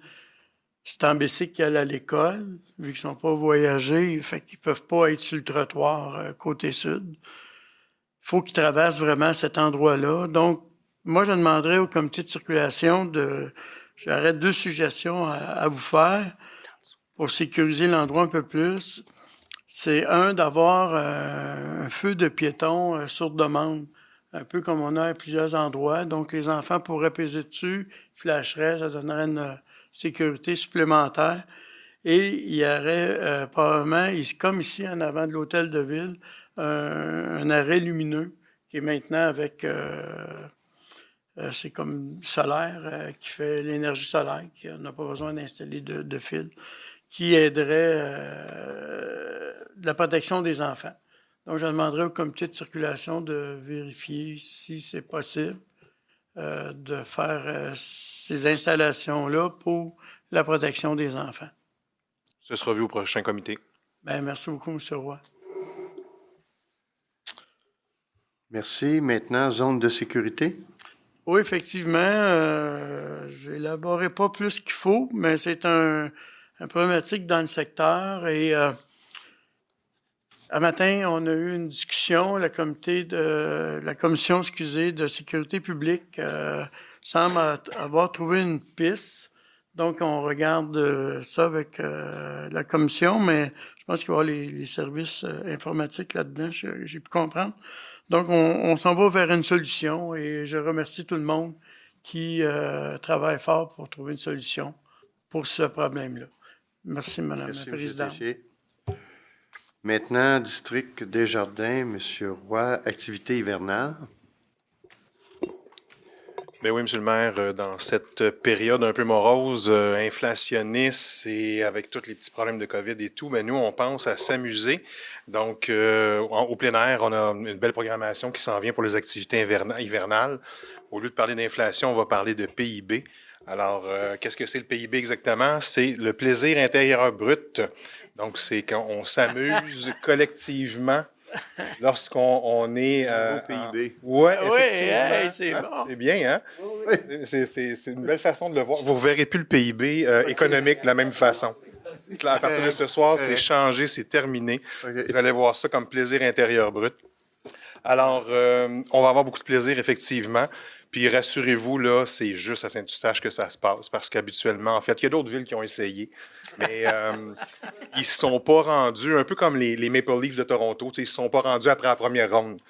c'est en bicycle qu'ils allent à l'école, vu qu'ils ne sont pas voyagés, fait qu'ils ne peuvent pas être sur le trottoir côté sud. Il faut qu'ils traversent vraiment cet endroit-là. Donc, moi, je demanderais au comité de circulation j'aurais 2 suggestions à vous faire pour sécuriser l'endroit un peu plus. C'est d'avoir un feu de piéton sur demande, un peu comme on a à plusieurs endroits. Donc, les enfants pourraient peser dessus, flasheraient, ça donnerait une sécurité supplémentaire. Et il y aurait probablement, comme ici en avant de l'hôtel de ville, un arrêt lumineux qui est maintenant avec, c'est comme solaire, qui fait l'énergie solaire, qui n'a pas besoin d'installer de fil, qui aiderait la protection des enfants. Donc, je demanderai au comité de circulation de vérifier si c'est possible de faire ces installations-là pour la protection des enfants. Ce sera vu au prochain comité. Bien, merci beaucoup, M. Roy. Merci. Maintenant, zone de sécurité. Oui, effectivement, je n'élaborerai pas plus qu'il faut, mais c'est un problématique dans le secteur. Et un matin, on a eu une discussion. La commission de sécurité publique semble avoir trouvé une piste. Donc, on regarde ça avec la commission, mais je pense qu'il va y avoir les services informatiques là-dedans, j'ai pu comprendre. Donc, on s'en va vers une solution et je remercie tout le monde qui travaille fort pour trouver une solution pour ce problème-là. Merci, Madame la Présidente. Maintenant, district Desjardins, M. Roy, activité hivernale. Bien oui, M. le maire, dans cette période un peu morose, inflationniste et avec tous les petits problèmes de COVID et tout, bien nous, on pense à s'amuser. Donc, au plein air, on a une belle programmation qui s'en vient pour les activités hivernales. Au lieu de parler d'inflation, on va parler de PIB. Alors, qu'est-ce que c'est le PIB exactement? C'est le plaisir intérieur brut. Donc, c'est quand on s'amuse collectivement lorsqu'on est... Au PIB. Ouais, Oui, effectivement. c'est bon. C'est bien, hein? C'est une belle façon de le voir. Vous ne verrez plus le PIB économique de la même façon. À partir de ce soir, c'est changé, c'est terminé. Vous allez voir ça comme plaisir intérieur brut. Alors, on va avoir beaucoup de plaisir, effectivement. Puis rassurez-vous, là, c'est juste à Saint-Eustache que ça se passe, parce qu'habituellement, en fait, il y a d'autres villes qui ont essayé, mais ils ne se sont pas rendus, un peu comme les Maple Leafs de Toronto, ils ne se sont pas rendus après la première ronde.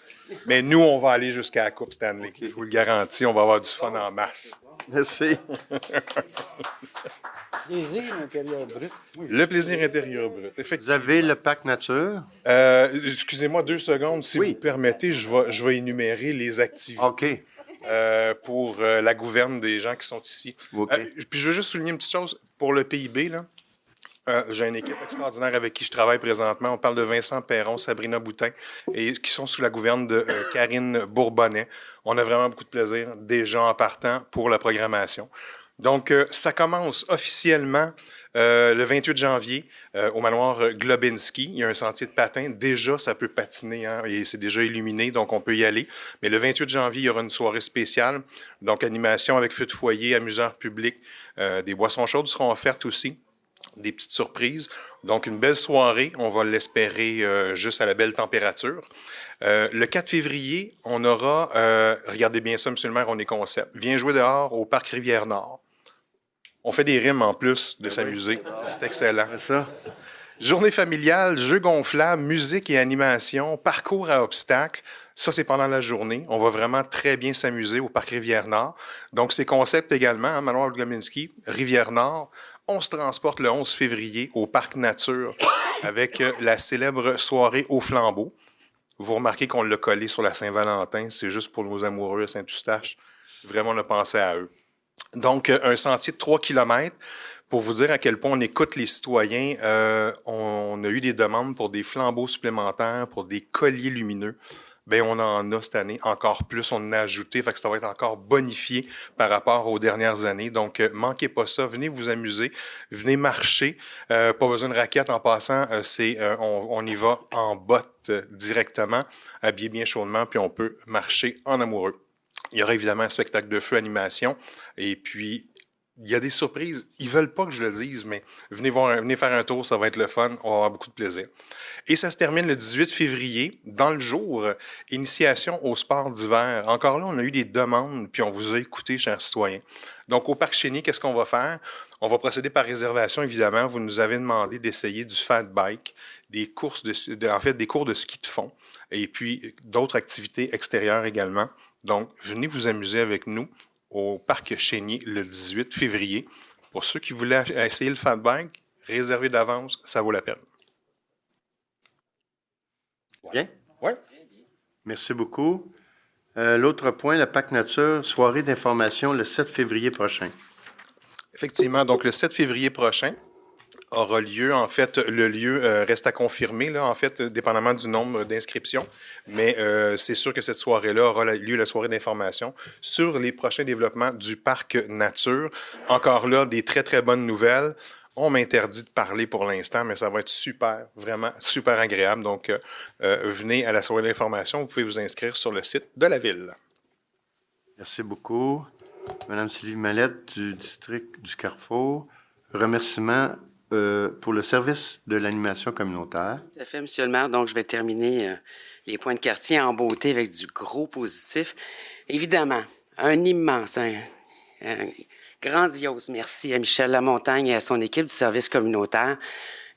Mais nous, on va aller jusqu'à la Coupe Stanley. Okay. Je vous le garantis, on va avoir du fun en masse. Merci. Plaisir intérieur brut. Oui, le plaisir intérieur brut, effectivement. Vous avez le parc nature? Excusez-moi 2 secondes, si vous permettez, je vais énumérer les activités. OK. Pour la gouverne des gens qui sont ici. Okay. Puis je veux juste souligner une petite chose. Pour le PIB, là, j'ai une équipe extraordinaire avec qui je travaille présentement. On parle de Vincent Perron, Sabrina Boutin, et qui sont sous la gouverne de Karine Bourbonnais. On a vraiment beaucoup de plaisir déjà en partant pour la programmation. Donc, ça commence officiellement le 28 janvier au manoir Globinski. Il y a un sentier de patin. Déjà, ça peut patiner, hein, et c'est déjà illuminé, donc on peut y aller. Mais le 28 janvier, il y aura une soirée spéciale. Donc, animation avec feu de foyer, amuseurs publics. Des boissons chaudes seront offertes aussi. Des petites surprises. Donc, une belle soirée. On va l'espérer juste à la belle température. Le 4 février, on aura... regardez bien ça, M. le maire, on est concept. Viens jouer dehors au Parc Rivière-Nord. On fait des rimes en plus de s'amuser. C'est excellent. C'est ça. Journée familiale, jeux gonflables, musique et animation, parcours à obstacles. Ça, c'est pendant la journée. On va vraiment très bien s'amuser au parc Rivière-Nord. Donc, ces concepts également, hein, Manoir Glominski, Rivière-Nord, on se transporte le 11 février au parc Nature avec la célèbre soirée au flambeau. Vous remarquez qu'on l'a collé sur la Saint-Valentin. C'est juste pour nos amoureux à Saint-Eustache. Vraiment, on a pensé à eux. Donc, un sentier de 3 km. Pour vous dire à quel point on écoute les citoyens, on a eu des demandes pour des flambeaux supplémentaires, pour des colliers lumineux. Bien, on en a cette année encore plus, on en a ajouté, fait que ça va être encore bonifié par rapport aux dernières années. Donc, manquez pas ça, venez vous amuser, venez marcher. Pas besoin de raquettes en passant, on y va en bottes directement, habillé bien chaudement, puis on peut marcher en amoureux. Il y aura évidemment un spectacle de feu, animation, et puis il y a des surprises. Ils veulent pas que je le dise, mais venez faire un tour, ça va être le fun, on va avoir beaucoup de plaisir. Et ça se termine le 18 février, dans le jour, initiation au sport d'hiver. Encore là, on a eu des demandes, puis on vous a écouté, chers citoyens. Donc, au Parc Chénier, qu'est-ce qu'on va faire? On va procéder par réservation, évidemment. Vous nous avez demandé d'essayer du fat bike, des cours de ski de fond, et puis d'autres activités extérieures également. Donc, venez vous amuser avec nous au Parc Chénier le 18 février. Pour ceux qui voulaient essayer le fat bike, réservez d'avance, ça vaut la peine. Bien? Oui. Merci beaucoup. L'autre point, le Parc Nature, soirée d'information le 7 février prochain. Effectivement, donc le 7 février prochain aura lieu, en fait, le lieu reste à confirmer, là, en fait, dépendamment du nombre d'inscriptions, mais c'est sûr que cette soirée-là aura lieu, la soirée d'information, sur les prochains développements du Parc Nature. Encore là, des très, très bonnes nouvelles. On m'interdit de parler pour l'instant, mais ça va être super, vraiment super agréable. Donc, venez à la soirée d'information. Vous pouvez vous inscrire sur le site de la Ville. Merci beaucoup. Madame Sylvie Mallette du district du Carrefour. Remerciements pour le service de l'animation communautaire. Tout à fait, Monsieur le maire. Donc, je vais terminer les points de quartier en beauté avec du gros positif. Évidemment, un immense, un grandiose merci à Michel Lamontagne et à son équipe du service communautaire.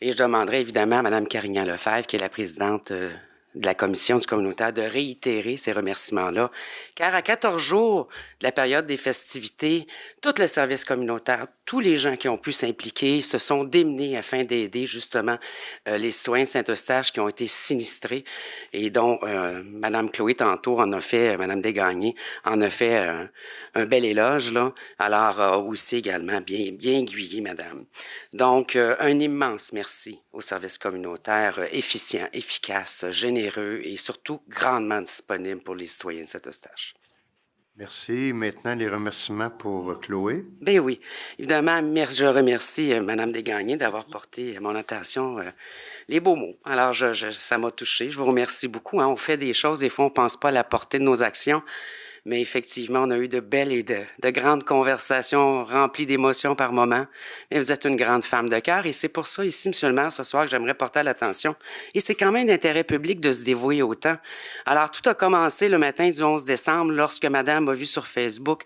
Et je demanderai évidemment à Mme Carignan-Lefebvre, qui est la présidente de la commission du communautaire, de réitérer ces remerciements-là. Car à 14 jours de la période des festivités, tout le service communautaire, tous les gens qui ont pu s'impliquer se sont démenés afin d'aider justement les citoyens de Saint-Eustache qui ont été sinistrés et dont Mme Chloé tantôt en a fait, Mme Desgagnés en a fait un bel éloge, là. Alors aussi également bien aiguillé, Madame. Donc, un immense merci au service communautaire efficient, efficace, généreux et surtout grandement disponible pour les citoyens de Saint-Eustache. Merci. Maintenant, les remerciements pour Chloé. Bien oui. Évidemment, je remercie Mme Desgagnés d'avoir porté à mon attention les beaux mots. Alors, ça m'a touché. Je vous remercie beaucoup. Hein. On fait des choses, des fois, on ne pense pas à la portée de nos actions. Mais effectivement, on a eu de belles et de grandes conversations remplies d'émotions par moments. Mais vous êtes une grande femme de cœur et c'est pour ça ici, Monsieur le maire, ce soir, que j'aimerais porter à l'attention. Et c'est quand même d'intérêt public de se dévouer autant. Alors, tout a commencé le matin du 11 décembre lorsque Madame a vu sur Facebook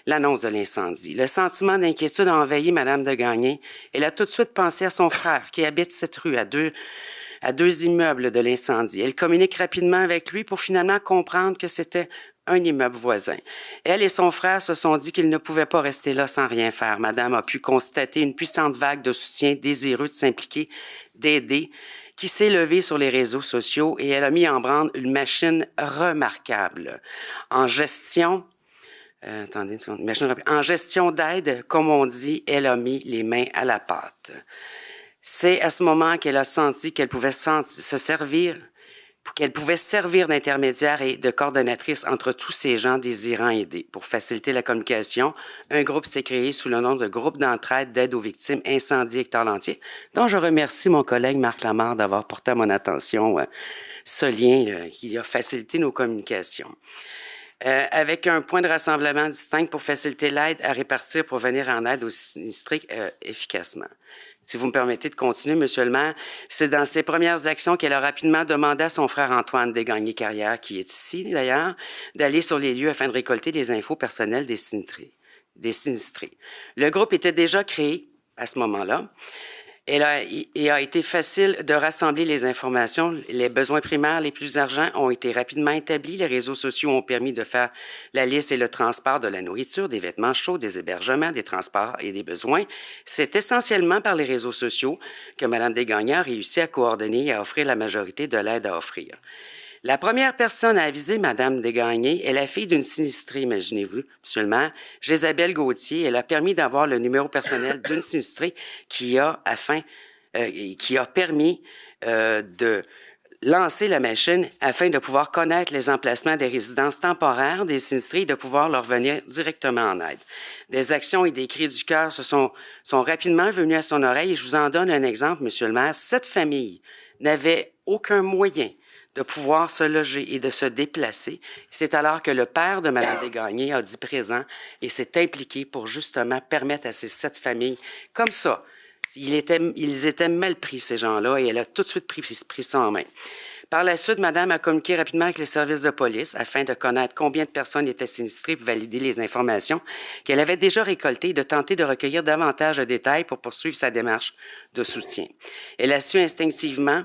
l'annonce de l'incendie. Le sentiment d'inquiétude a envahi Madame Desgagnés. Elle a tout de suite pensé à son frère qui habite cette rue à deux immeubles de l'incendie. Elle communique rapidement avec lui pour finalement comprendre que c'était un immeuble voisin. Elle et son frère se sont dit qu'ils ne pouvaient pas rester là sans rien faire. Madame a pu constater une puissante vague de soutien désireux de s'impliquer, d'aider, qui s'est levée sur les réseaux sociaux et elle a mis en branle une machine remarquable. En gestion d'aide, comme on dit, elle a mis les mains à la pâte. C'est à ce moment qu'elle a senti qu'elle pouvait qu'elle pouvait servir d'intermédiaire et de coordonnatrice entre tous ces gens désirant aider. Pour faciliter la communication, un groupe s'est créé sous le nom de Groupe d'entraide d'aide aux victimes incendie Hector-Lantier, dont je remercie mon collègue Marc Lamarre d'avoir porté à mon attention ce lien qui a facilité nos communications. Avec un point de rassemblement distinct pour faciliter l'aide à répartir pour venir en aide aux sinistrés efficacement. Si vous me permettez de continuer, Monsieur le maire, c'est dans ses premières actions qu'elle a rapidement demandé à son frère Antoine Desgagnés-Carrière, qui est ici d'ailleurs, d'aller sur les lieux afin de récolter les infos personnelles des sinistrés. Le groupe était déjà créé à ce moment-là. Il a été facile de rassembler les informations. Les besoins primaires les plus urgents ont été rapidement établis. Les réseaux sociaux ont permis de faire la liste et le transport de la nourriture, des vêtements chauds, des hébergements, des transports et des besoins. C'est essentiellement par les réseaux sociaux que Mme Desgagnés a réussi à coordonner et à offrir la majorité de l'aide à offrir. La première personne à aviser Mme Desgagnés est la fille d'une sinistrée, imaginez-vous, monsieur le maire, Jésabelle Gauthier. Elle a permis d'avoir le numéro personnel d'une sinistrée qui a permis de lancer la machine afin de pouvoir connaître les emplacements des résidences temporaires des sinistrés et de pouvoir leur venir directement en aide. Des actions et des cris du cœur sont rapidement venus à son oreille et je vous en donne un exemple, monsieur le maire. Cette famille n'avait aucun moyen de pouvoir se loger et de se déplacer. C'est alors que le père de Mme Desgagnés a dit présent et s'est impliqué pour justement permettre à ces 7 familles, comme ça, ils étaient mal pris, ces gens-là, et elle a tout de suite pris ça en main. Par la suite, Madame a communiqué rapidement avec les services de police afin de connaître combien de personnes étaient sinistrées pour valider les informations qu'elle avait déjà récoltées et de tenter de recueillir davantage de détails pour poursuivre sa démarche de soutien. Elle a su instinctivement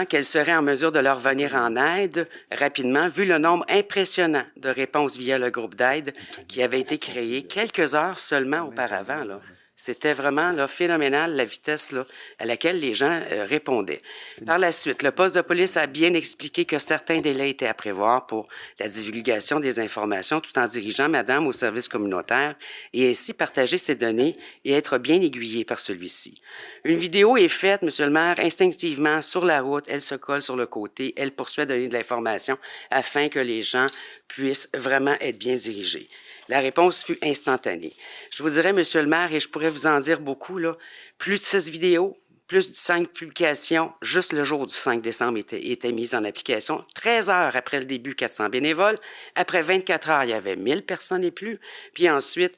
qu'elle serait en mesure de leur venir en aide rapidement, vu le nombre impressionnant de réponses via le groupe d'aide qui avait été créé quelques heures seulement auparavant, là. C'était vraiment là, phénoménal, la vitesse là, à laquelle les gens répondaient. Par la suite, le poste de police a bien expliqué que certains délais étaient à prévoir pour la divulgation des informations tout en dirigeant Madame au service communautaire et ainsi partager ses données et être bien aiguillée par celui-ci. Une vidéo est faite, Monsieur le maire, instinctivement sur la route. Elle se colle sur le côté. Elle poursuit à donner de l'information afin que les gens puissent vraiment être bien dirigés. La réponse fut instantanée. Je vous dirais, Monsieur le maire, et je pourrais vous en dire beaucoup, là, plus de 6 vidéos, plus de 5 publications, juste le jour du 5 décembre était mise en application. 13 heures après le début, 400 bénévoles. Après 24 heures, il y avait 1000 personnes et plus. Puis ensuite,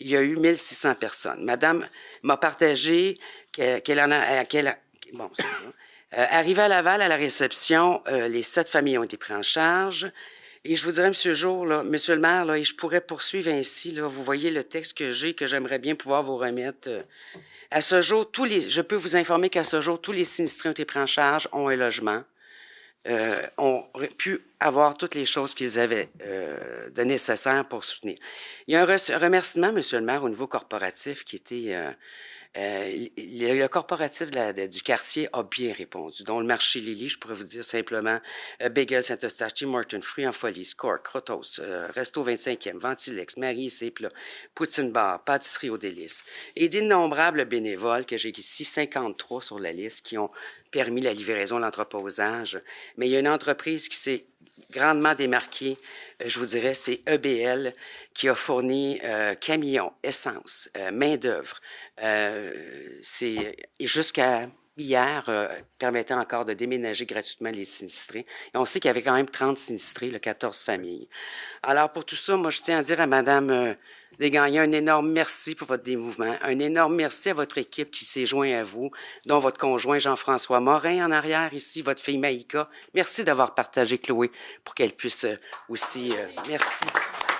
il y a eu 1600 personnes. Madame m'a partagé bon, c'est ça. Arrivé à Laval, à la réception, les 7 familles ont été prises en charge. Et je vous dirais, Monsieur le maire, là, et je pourrais poursuivre ainsi, là, vous voyez le texte que j'ai, que j'aimerais bien pouvoir vous remettre. À ce jour, je peux vous informer qu'à ce jour, tous les sinistrés ont été pris en charge, ont un logement, ont pu avoir toutes les choses qu'ils avaient de nécessaire pour soutenir. Il y a un remerciement, Monsieur le maire, au niveau corporatif qui était... le corporatif du quartier a bien répondu, dont le marché Lily, je pourrais vous dire simplement Bagel Saint-Eustache, Martin Free en Folie, Score, Crotos, Resto 25e, Ventilex, Marie et ses plats, Poutine Bar, Pâtisserie aux délices, et d'innombrables bénévoles que j'ai ici, 53 sur la liste, qui ont permis la livraison, l'entreposage. Mais il y a une entreprise qui s'est grandement démarquée, je vous dirais, c'est EBL qui a fourni camions, essence, main-d'œuvre. Et jusqu'à hier, permettant encore de déménager gratuitement les sinistrés. Et on sait qu'il y avait quand même 30 sinistrés, 14 familles. Alors, pour tout ça, moi, je tiens à dire à Mme Desgagnés un énorme merci pour votre démouvement. Un énorme merci à votre équipe qui s'est joint à vous, dont votre conjoint Jean-François Morin en arrière ici, votre fille Maïka. Merci d'avoir partagé Chloé pour qu'elle puisse aussi... merci.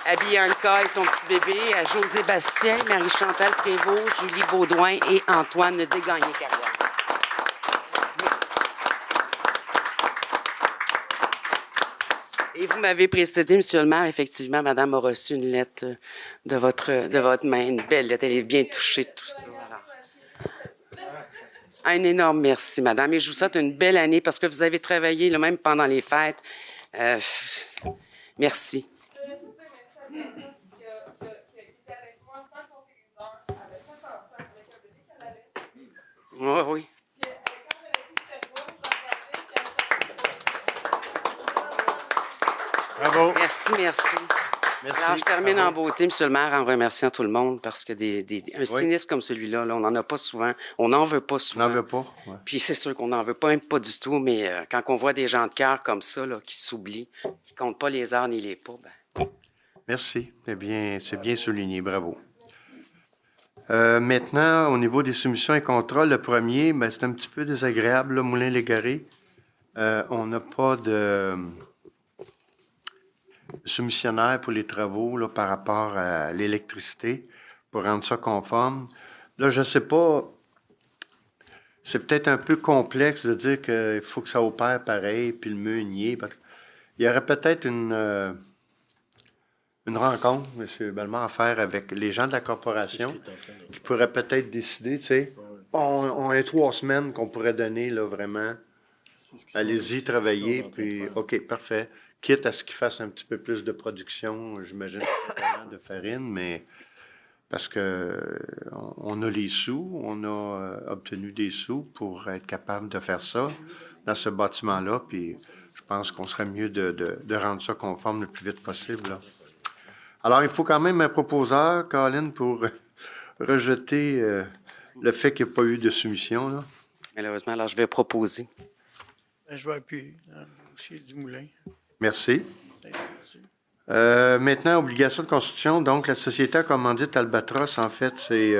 À Bianca et son petit bébé, à José Bastien, Marie-Chantal Prévost, Julie Baudouin et Antoine Desgagnés-Carrière. Et vous m'avez précédé, Monsieur le maire, effectivement, Madame a reçu une lettre de votre main, une belle lettre, elle est bien touchée de tout ça. Alors. Un énorme merci, Madame, et je vous souhaite une belle année parce que vous avez travaillé, là, même pendant les fêtes. Merci. Oui, oui. Bravo. Merci. Merci. Alors, je termine en beauté, Monsieur le maire, en remerciant tout le monde parce que un sinistre comme celui-là, là, on n'en a pas souvent. On n'en veut pas souvent. On n'en veut pas. Ouais. Puis c'est sûr qu'on n'en veut pas, même pas du tout, mais quand on voit des gens de cœur comme ça, là, qui s'oublient, qui ne comptent pas les heures ni les pas, ben... Merci. C'est bien souligné. Bravo. Maintenant, au niveau des soumissions et contrats, le premier, ben, c'est un petit peu désagréable, là, Moulin-Légaré. On n'a pas de soumissionnaire pour les travaux là, par rapport à l'électricité pour rendre ça conforme. Là, je ne sais pas, c'est peut-être un peu complexe de dire qu'il faut que ça opère pareil, puis le meunier. Il y aurait peut-être une rencontre, M. Bellemare, à faire avec les gens de la corporation qui pourraient peut-être décider, tu sais, on a 3 semaines qu'on pourrait donner, là, vraiment. Allez-y, travaillez, puis OK, parfait. Quitte à ce qu'ils fassent un petit peu plus de production, j'imagine, de farine, mais parce que on a les sous, on a obtenu des sous pour être capable de faire ça dans ce bâtiment-là, puis je pense qu'on serait mieux de rendre ça conforme le plus vite possible, là. Alors, il faut quand même un proposeur, Colin, pour rejeter le fait qu'il n'y a pas eu de soumission, là. Malheureusement, alors je vais proposer. Ben, je vais appuyer dans le dossier du moulin. Merci. Merci. Maintenant, obligation de construction. Donc, la société a commandé Albatros. En fait, c'est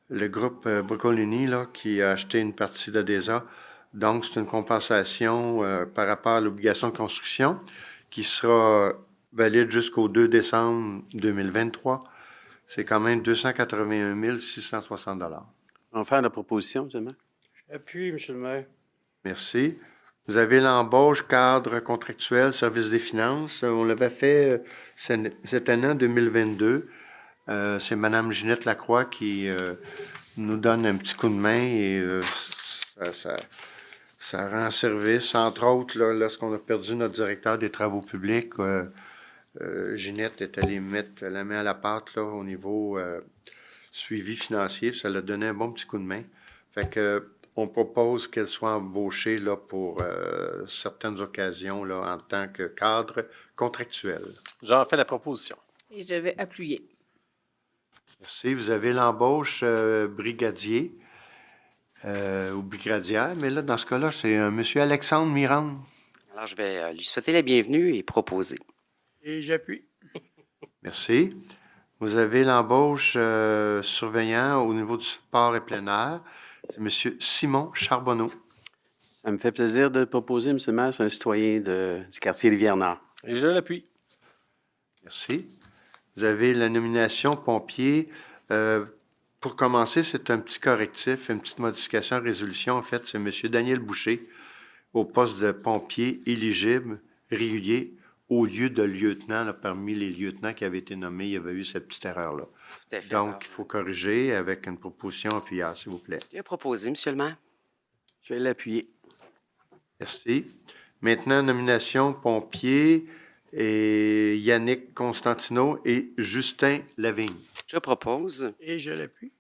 le groupe Broccolini là, qui a acheté une partie d'ADESA. Donc, c'est une compensation par rapport à l'obligation de construction qui sera valide jusqu'au 2 décembre 2023. C'est quand même 281 660 $. On va faire la proposition, seulement. Appuie, M. le maire. Merci. Vous avez l'embauche cadre contractuel, service des finances. On l'avait fait cette année, en 2022. C'est Mme Ginette Lacroix qui nous donne un petit coup de main et ça rend service. Entre autres, là, lorsqu'on a perdu notre directeur des travaux publics, Ginette est allée mettre la main à la pâte là, au niveau suivi financier. Ça l'a donné un bon petit coup de main. Fait que on propose qu'elle soit embauchée là, pour certaines occasions là, en tant que cadre contractuel. J'en fais la proposition. Et je vais appuyer. Merci. Vous avez l'embauche brigadier ou brigadière, mais là, dans ce cas-là, c'est M. Alexandre Mirande. Alors, je vais lui souhaiter la bienvenue et proposer. Et j'appuie. Merci. Vous avez l'embauche surveillant au niveau du sport et plein air. C'est M. Simon Charbonneau. Ça me fait plaisir de le proposer, M. le maire. C'est un citoyen du quartier Rivière-Nord. Et je l'appuie. Merci. Vous avez la nomination pompier. Pour commencer, c'est un petit correctif, une petite modification à résolution. En fait, c'est M. Daniel Boucher au poste de pompier éligible, régulier, au lieu de lieutenant. Là, parmi les lieutenants qui avaient été nommés, il y avait eu cette petite erreur-là. Donc, il faut corriger avec une proposition appuyable, s'il vous plaît. Je vais proposer, M. le maire. Je vais l'appuyer. Merci. Maintenant, nomination pompier et Yannick Constantino et Justin Lavigne. Je propose. Et je l'appuie.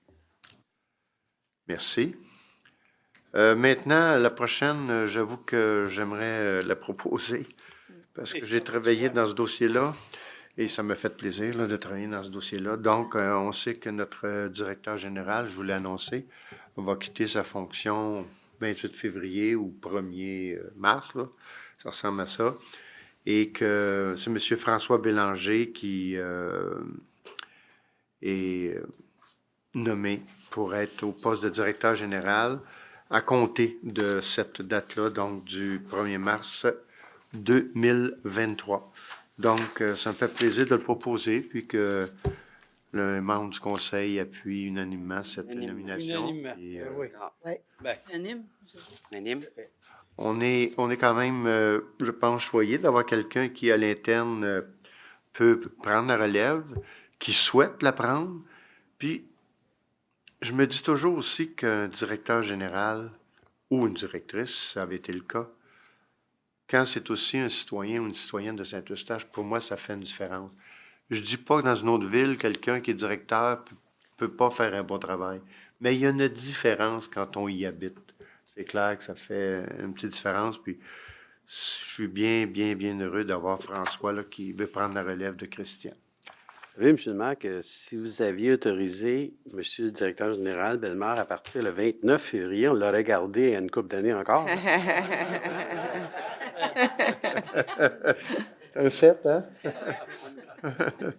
Merci. Maintenant, la prochaine, j'avoue que j'aimerais la proposer parce que j'ai travaillé dans ce dossier-là et ça m'a fait plaisir là, de travailler dans ce dossier-là. Donc, on sait que notre directeur général, je vous l'ai annoncé, va quitter sa fonction 28 février ou 1er mars. Là. Ça ressemble à ça. Et que c'est M. François Bélanger qui est nommé pour être au poste de directeur général à compter de cette date-là, donc du 1er mars 2023. Donc, ça me fait plaisir de le proposer, puis que le membre du conseil appuie unanimement cette nomination. Unanimement, Et, oui. Unanime? Unanime. on est quand même, je pense, choyé d'avoir quelqu'un qui, à l'interne, peut prendre la relève, qui souhaite la prendre. Puis, je me dis toujours aussi qu'un directeur général ou une directrice, ça avait été le cas, quand c'est aussi un citoyen ou une citoyenne de Saint-Eustache, pour moi, ça fait une différence. Je dis pas que dans une autre ville, quelqu'un qui est directeur peut pas faire un bon travail, mais il y a une différence quand on y habite. C'est clair que ça fait une petite différence, puis je suis bien heureux d'avoir François là, qui veut prendre la relève de Christian. Vous savez, M. le maire, que si vous aviez autorisé M. le directeur général Bellemare à partir le 29 février, on l'aurait gardé à une couple d'années encore. C'est un fait, hein?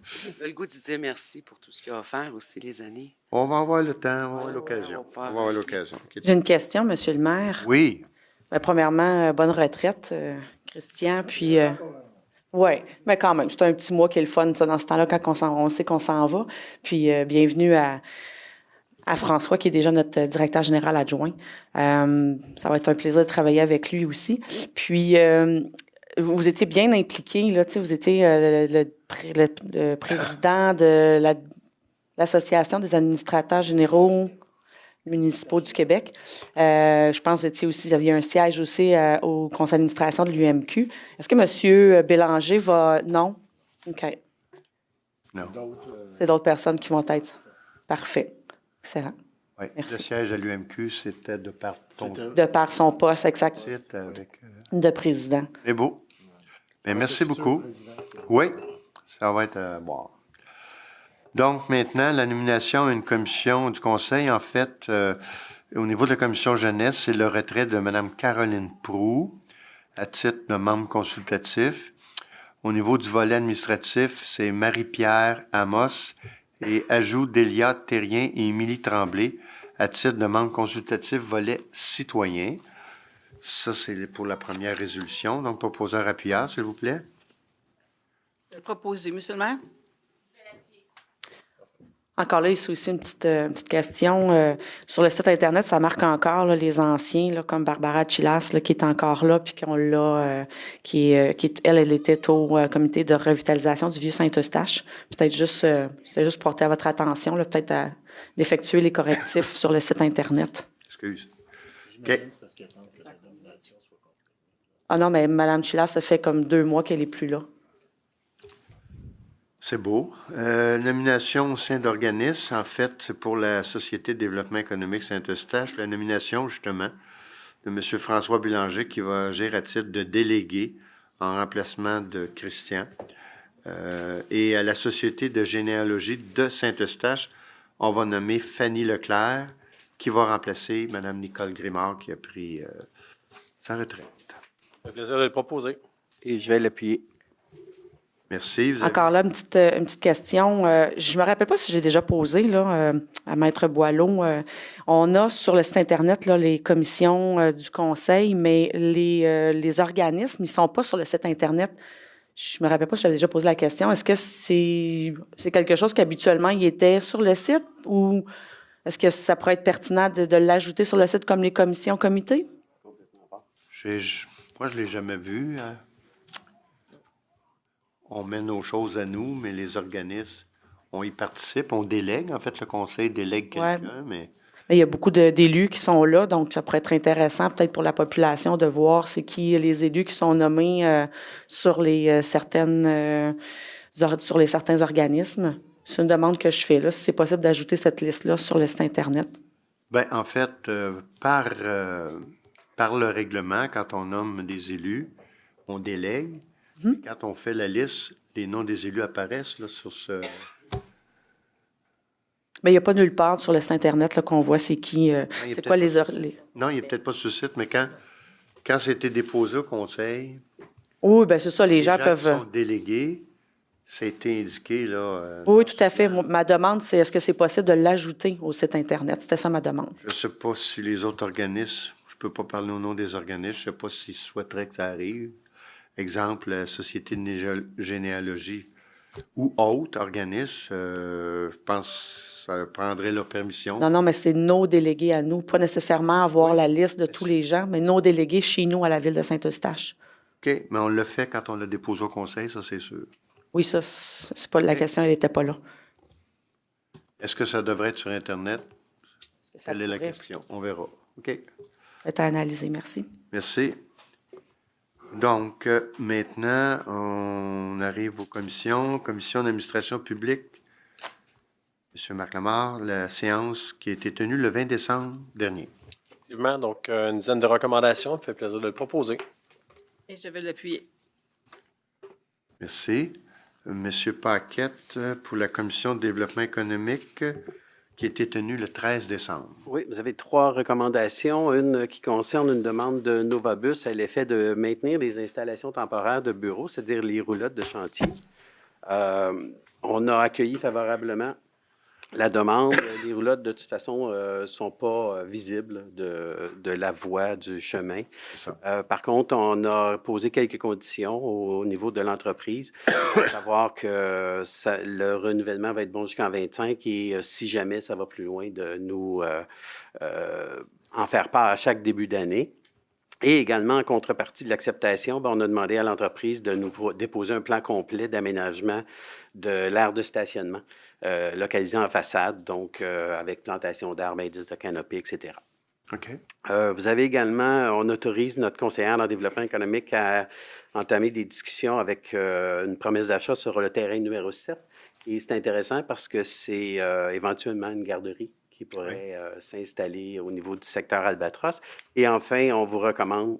J'ai le goût de dire merci pour tout ce qu'il a offert aussi les années. On va avoir le temps, on va avoir l'occasion. On va avoir l'occasion. J'ai une question, Monsieur le maire. Oui. Ben, premièrement, bonne retraite, Christian. Puis, oui, mais quand même, c'est un petit mois qui est le fun, ça, dans ce temps-là, quand on sait qu'on s'en va. Puis, bienvenue à à François, qui est déjà notre directeur général adjoint. Ça va être un plaisir de travailler avec lui aussi. Puis, vous étiez bien impliqué, là, tu sais, vous étiez le président de l'Association des administrateurs généraux municipaux du Québec. Je pense que vous aviez un siège aussi au conseil d'administration de l'UMQ. Est-ce que M. Bélanger va... Non? OK. Non. C'est d'autres personnes qui vont être... Parfait. Excellent. Oui, Merci. le siège à l'UMQ, c'était de par ton De par son poste, exact. site avec... De président. C'est beau. Mais merci beaucoup. Oui, ça va être bon. Donc, maintenant, la nomination à une commission du Conseil, en fait, au niveau de la commission jeunesse, c'est le retrait de Mme Caroline Proulx à titre de membre consultatif. Au niveau du volet administratif, c'est Marie-Pierre Amos et ajout d'Elia Terrien et Émilie Tremblay à titre de membre consultatif volet citoyen. Ça, c'est pour la première résolution. Donc, proposeur appuyeur, s'il vous plaît. Proposé, Monsieur le maire. Encore là, ici aussi une petite question. Sur le site Internet, ça marque encore là, les anciens, là, comme Barbara Chilas, là, qui est encore là, puis qu'on l'a, elle était au comité de revitalisation du Vieux-Saint-Eustache. Peut-être juste, c'est juste porter à votre attention, là, peut-être d'effectuer les correctifs sur le site Internet. Excuse. OK. Ah non, mais Mme Chilas, ça fait comme 2 mois qu'elle n'est plus là. C'est beau. Nomination au sein d'organismes. En fait, c'est pour la Société de développement économique Saint-Eustache. La nomination, justement, de M. François Bélanger, qui va agir à titre de délégué en remplacement de Christian. Et à la Société de généalogie de Saint-Eustache, on va nommer Fanny Leclerc, qui va remplacer Mme Nicole Grimard, qui a pris sa retraite. Un plaisir de le proposer. Et je vais l'appuyer. Merci. Vous avez... Encore là, une petite question. Je me rappelle pas si j'ai déjà posé là, à Maître Boileau. On a sur le site Internet là, les commissions du Conseil, mais les organismes, ils sont pas sur le site Internet. Je me rappelle pas si j'avais déjà posé la question. Est-ce que c'est quelque chose qu'habituellement, il était sur le site ou est-ce que ça pourrait être pertinent de l'ajouter sur le site comme les commissions, comités? Moi, je l'ai jamais vu. Hein. On met nos choses à nous, mais les organismes, on y participe, on délègue. En fait, le conseil délègue quelqu'un, mais... Il y a beaucoup d'élus qui sont là, donc ça pourrait être intéressant peut-être pour la population de voir c'est qui les élus qui sont nommés sur certains organismes. C'est une demande que je fais là, si c'est possible d'ajouter cette liste-là sur le site Internet. Bien, en fait, par le règlement, quand on nomme des élus, on délègue. Quand on fait la liste, les noms des élus apparaissent là, sur ce... Mais il n'y a pas nulle part sur le site Internet là, qu'on voit c'est qui, c'est quoi les... Non, il n'est peut-être pas sur le site, mais quand c'était déposé au conseil... Oui, bien c'est ça, les gens peuvent... qui sont délégués, ça a été indiqué, là... oui, tout à fait. Ma demande, c'est est-ce que c'est possible de l'ajouter au site Internet? C'était ça ma demande. Je ne sais pas si les autres organismes... Je ne peux pas parler au nom des organismes. Je ne sais pas s'ils souhaiteraient que ça arrive. Exemple, la Société de généalogie ou autre organisme, je pense que ça prendrait leur permission. Non, mais c'est nos délégués à nous. Pas nécessairement avoir la liste de tous les gens, mais nos délégués chez nous à la ville de Saint-Eustache. OK, mais on le fait quand on le dépose au conseil, ça, c'est sûr. Oui, ça, c'est pas la question, elle n'était pas là. Est-ce que ça devrait être sur Internet? Quelle est la question? On verra. OK. C'est à analyser, merci. Merci. Donc, maintenant, on arrive aux commissions. Commission d'administration publique. M. Marc Lamarre, la séance qui a été tenue le 20 décembre dernier. Effectivement, donc une dizaine de recommandations. Ça me fait plaisir de le proposer. Et je vais l'appuyer. Merci. M. Paquette, pour la commission de développement économique qui a été tenue le 13 décembre. Oui, vous avez 3 recommandations. Une qui concerne une demande de Novabus à l'effet de maintenir des installations temporaires de bureaux, c'est-à-dire les roulottes de chantier. On a accueilli favorablement La demande, les roulottes, de toute façon, ne sont pas visibles de la voie du chemin. Par contre, on a posé quelques conditions au niveau de l'entreprise, à savoir que le renouvellement va être bon jusqu'en 25 et si jamais ça va plus loin, de nous en faire part à chaque début d'année. Et également, en contrepartie de l'acceptation, on a demandé à l'entreprise de nous déposer un plan complet d'aménagement de l'aire de stationnement localisé en façade, donc avec plantation d'arbres, indices de canopée, etc. OK. Vous avez également, on autorise notre conseillère en développement économique à entamer des discussions avec une promesse d'achat sur le terrain numéro 7. Et c'est intéressant parce que c'est éventuellement une garderie qui pourrait s'installer au niveau du secteur Albatros. Et enfin, on vous recommande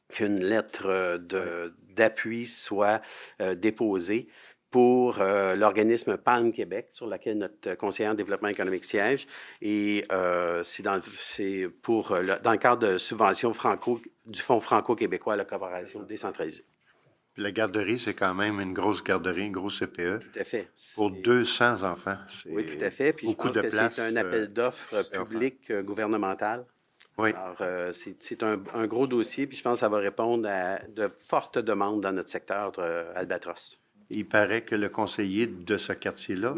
qu'une lettre d'appui soit déposée pour l'organisme PALM Québec, sur laquelle notre conseiller en développement économique siège. Et c'est dans le cadre de subvention du Fonds franco-québécois à la coopération décentralisée. Puis la garderie, c'est quand même une grosse garderie, une grosse CPE. Tout à fait. Pour 200 enfants. Oui, tout à fait. Puis beaucoup je pense de que place, c'est un appel d'offres public gouvernemental. Oui. Alors, c'est un gros dossier, puis je pense que ça va répondre à de fortes demandes dans notre secteur Albatros. Il paraît que le conseiller de ce quartier-là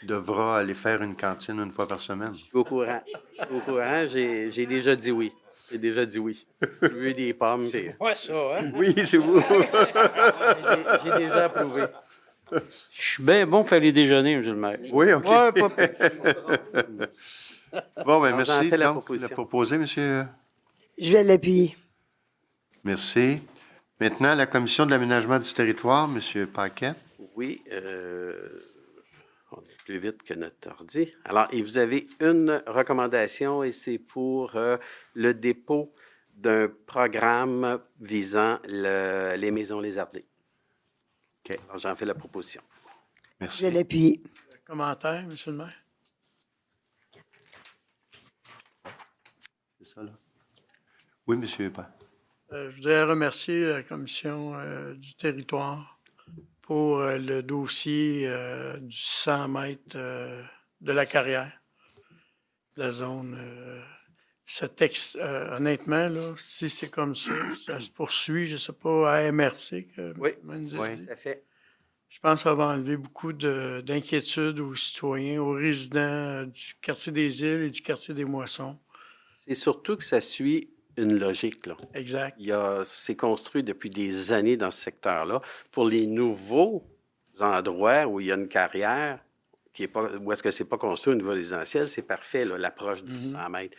devra aller faire une cantine une fois par semaine. Je suis au courant. J'ai déjà dit oui. J'ai déjà dit oui. Je veux des pommes. C'est moi, ça, hein? Oui, c'est vous. J'ai déjà approuvé. Je suis bien bon pour faire les déjeuners, M. le maire. Oui, OK. Ouais, pas petit. Bon, bien, Alors, merci. j'en fais la Donc, proposition. la proposé, monsieur. Je vais l'appuyer. Merci. Maintenant, la Commission de l'aménagement du territoire, monsieur Paquet. Oui, on est plus vite que notre ordi. Alors, et vous avez une recommandation et c'est pour le dépôt d'un programme visant les maisons lézardées. OK. Alors, j'en fais la proposition. Merci. Je vais l'appuyer. Commentaire, M. le maire? C'est ça, là. Oui, monsieur Paquet. Je voudrais remercier la Commission du territoire pour le dossier du 100 mètres de la carrière, de la zone. Ce texte, honnêtement, là, si c'est comme ça, ça se poursuit, je ne sais pas, à MRC, que Oui, Manzil oui, dit. tout à fait. Je pense que ça va enlever beaucoup d'inquiétudes aux citoyens, aux résidents du quartier des Îles et du quartier des Moissons. C'est surtout que ça suit une logique, là. Exact. C'est construit depuis des années dans ce secteur-là. Pour les nouveaux endroits où il y a une carrière, où est-ce que c'est pas construit au niveau résidentiel, c'est parfait, là, l'approche du 100 mètres.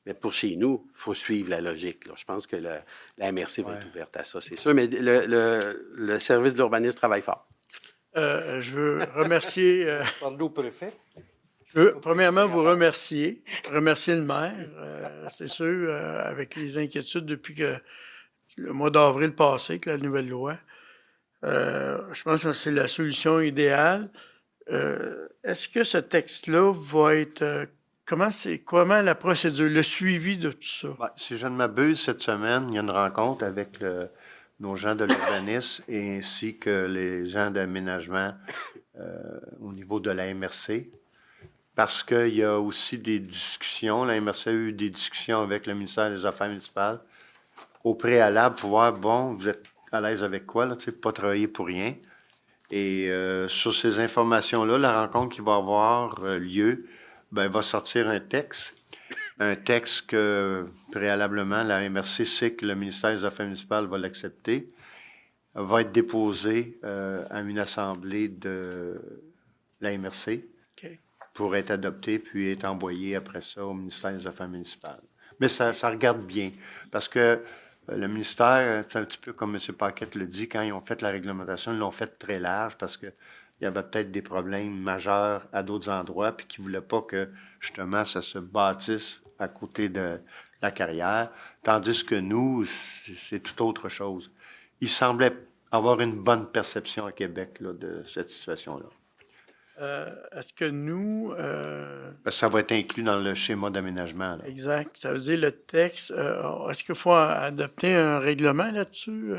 Mais pour chez nous, il faut suivre la logique, là. Je pense que la MRC va être ouverte à ça, c'est sûr. Mais le service de l'urbanisme travaille fort. Je veux remercier... Parle au préfet. Je veux premièrement vous remercier le maire, c'est sûr, avec les inquiétudes depuis que le mois d'avril passé, avec la nouvelle loi. Je pense que c'est la solution idéale. Est-ce que ce texte-là va être... comment la procédure, le suivi de tout ça? Ben, si je ne m'abuse, cette semaine, il y a une rencontre avec nos gens de l'urbanisme et ainsi que les gens d'aménagement au niveau de la MRC. Parce qu'il y a aussi des discussions. La MRC a eu des discussions avec le ministère des Affaires municipales au préalable pour voir, bon, vous êtes à l'aise avec quoi, là, tu sais, pas travailler pour rien. Et sur ces informations-là, la rencontre qui va avoir lieu, ben, va sortir un texte que préalablement, la MRC sait que le ministère des Affaires municipales va l'accepter, va être déposé à une assemblée de la MRC. Pour être adopté, puis être envoyé après ça au ministère des Affaires municipales. Mais ça regarde bien, parce que le ministère, c'est un petit peu comme M. Paquette le dit, quand ils ont fait la réglementation, ils l'ont fait très large, parce qu'il y avait peut-être des problèmes majeurs à d'autres endroits, puis qu'ils ne voulaient pas que, justement, ça se bâtisse à côté de la carrière, tandis que nous, c'est tout autre chose. Il semblait avoir une bonne perception à Québec là, de cette situation-là. Est-ce que nous... Ça va être inclus dans le schéma d'aménagement. Là. Exact. Ça veut dire le texte... est-ce qu'il faut adopter un règlement là-dessus?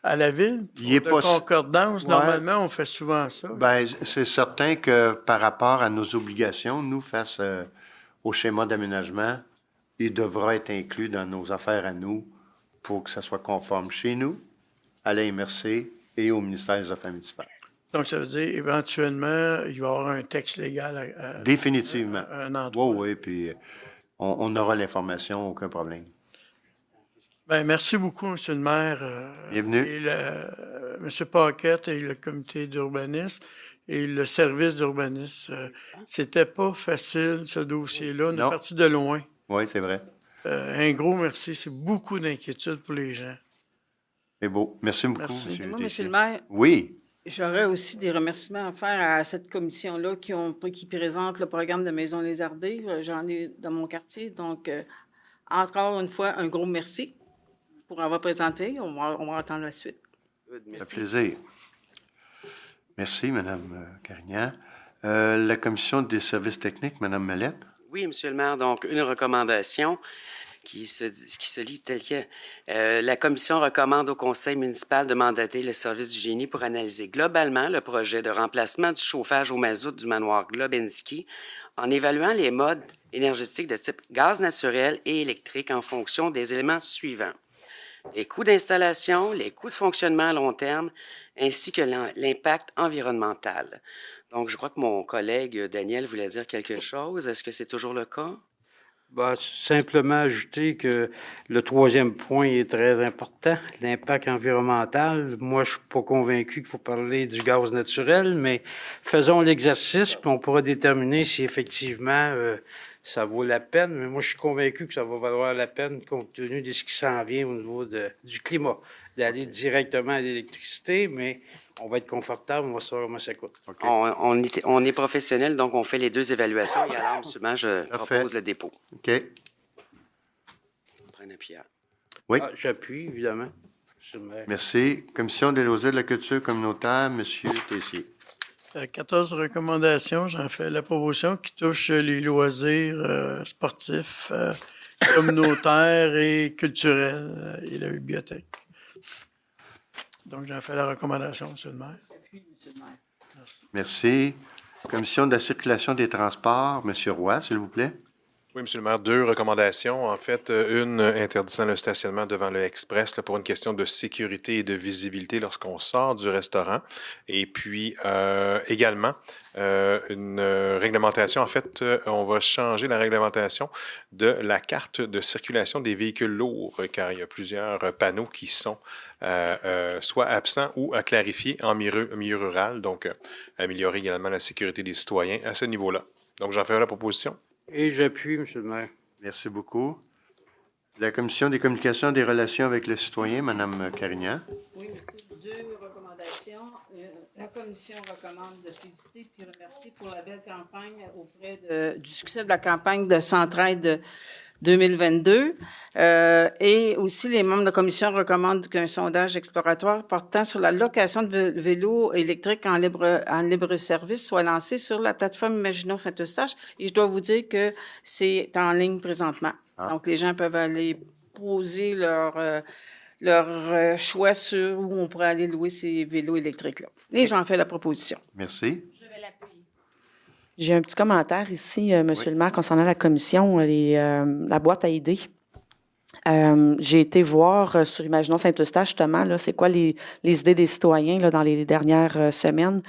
à la ville. Il est Pour de pas- concordance, Ouais. Normalement, on fait souvent ça. Ben, c'est certain que par rapport à nos obligations, nous, face au schéma d'aménagement, il devra être inclus dans nos affaires à nous pour que ça soit conforme chez nous, à la MRC et au ministère des Affaires municipales. Donc, ça veut dire, éventuellement, il va y avoir un texte légal Définitivement. à un endroit. Oui, puis on aura l'information, aucun problème. Ben, merci beaucoup, M. le maire. Bienvenue. Et M. Paquette et le comité d'urbanisme et le service d'urbanisme. C'était pas facile, ce dossier-là. On est Non. parti de loin. Oui, c'est vrai. Un gros merci. C'est beaucoup d'inquiétude pour les gens. C'est beau. Merci beaucoup, Merci. M. Moi, Tessier. Monsieur le maire, Oui. j'aurais aussi des remerciements à faire à cette commission-là qui présente le programme de Maison Lézardée. J'en ai dans mon quartier. Donc, encore une fois, un gros merci pour avoir présenté. On va entendre la suite. Ça fait plaisir. Merci, Mme Carignan. La commission des services techniques, Mme Mallette. Oui, Monsieur le maire, donc une recommandation qui se lit telle que la commission recommande au conseil municipal de mandater le service du génie pour analyser globalement le projet de remplacement du chauffage au mazout du manoir Globensky en évaluant les modes énergétiques de type gaz naturel et électrique en fonction des éléments suivants: les coûts d'installation, les coûts de fonctionnement à long terme, ainsi que l'impact environnemental. Donc, je crois que mon collègue Daniel voulait dire quelque chose. Est-ce que c'est toujours le cas? Ben, simplement ajouter que le troisième point est très important, l'impact environnemental. Moi, je suis pas convaincu qu'il faut parler du gaz naturel, mais faisons l'exercice, puis on pourra déterminer si effectivement ça vaut la peine. Mais moi, je suis convaincu que ça va valoir la peine compte tenu de ce qui s'en vient au niveau du climat, d'aller directement à l'électricité, mais on va être confortable, on va savoir comment ça coûte. OK. On est professionnel, donc on fait les deux évaluations. Et alors, absolument, je Parfait. propose le dépôt. OK. On prend un appui. Oui. Ah, j'appuie, évidemment. Monsieur le maire. Merci. Commission des loisirs de la culture communautaire, M. Tessier. 14 recommandations. J'en fais la promotion qui touche les loisirs sportifs, communautaires et culturels et la bibliothèque. Donc, j'en fais la recommandation, M. le maire. Merci. Commission de la circulation des transports, M. Roy, s'il vous plaît. Oui, Monsieur le maire, deux recommandations. En fait, une interdisant le stationnement devant le Express là, pour une question de sécurité et de visibilité lorsqu'on sort du restaurant. Et puis également, une réglementation. En fait, on va changer la réglementation de la carte de circulation des véhicules lourds, car il y a plusieurs panneaux qui sont soit absents ou à clarifier en milieu rural. Donc, améliorer également la sécurité des citoyens à ce niveau-là. Donc, j'en ferai la proposition. Et j'appuie, Monsieur le maire. Merci beaucoup. La Commission des communications et des relations avec le citoyen, Mme Carignan. Oui, merci. Deux recommandations. La commission recommande de féliciter puis remercier pour la belle campagne auprès du succès de la campagne de Centraide 2022. Et aussi, les membres de la commission recommandent qu'un sondage exploratoire portant sur la location de vélos électriques en libre service soit lancé sur la plateforme Imaginons Saint-Eustache. Et je dois vous dire que c'est en ligne présentement. Donc, les gens peuvent aller poser leur choix sur où on pourrait aller louer ces vélos électriques-là. Et j'en fais la proposition. Merci. J'ai un petit commentaire ici, Monsieur le maire, concernant la commission, la boîte à idées. J'ai été voir sur Imaginons Saint-Eustache, justement, là, c'est quoi les idées des citoyens là, dans les dernières semaines.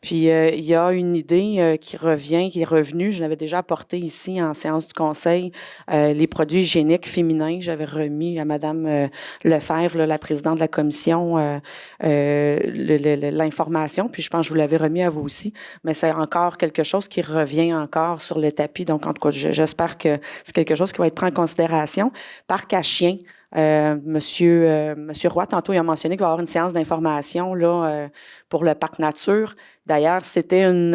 Puis, il y a une idée qui est revenue. Je l'avais déjà apportée ici en séance du conseil, les produits hygiéniques féminins. J'avais remis à Mme Lefebvre, là, la présidente de la commission, l'information. Puis, je pense que je vous l'avais remis à vous aussi. Mais c'est encore quelque chose qui revient encore sur le tapis. Donc, en tout cas, j'espère que c'est quelque chose qui va être pris en considération. Parc à chiens. Monsieur Roy, tantôt, il a mentionné qu'il va y avoir une séance d'information là, pour le parc nature. D'ailleurs, c'était une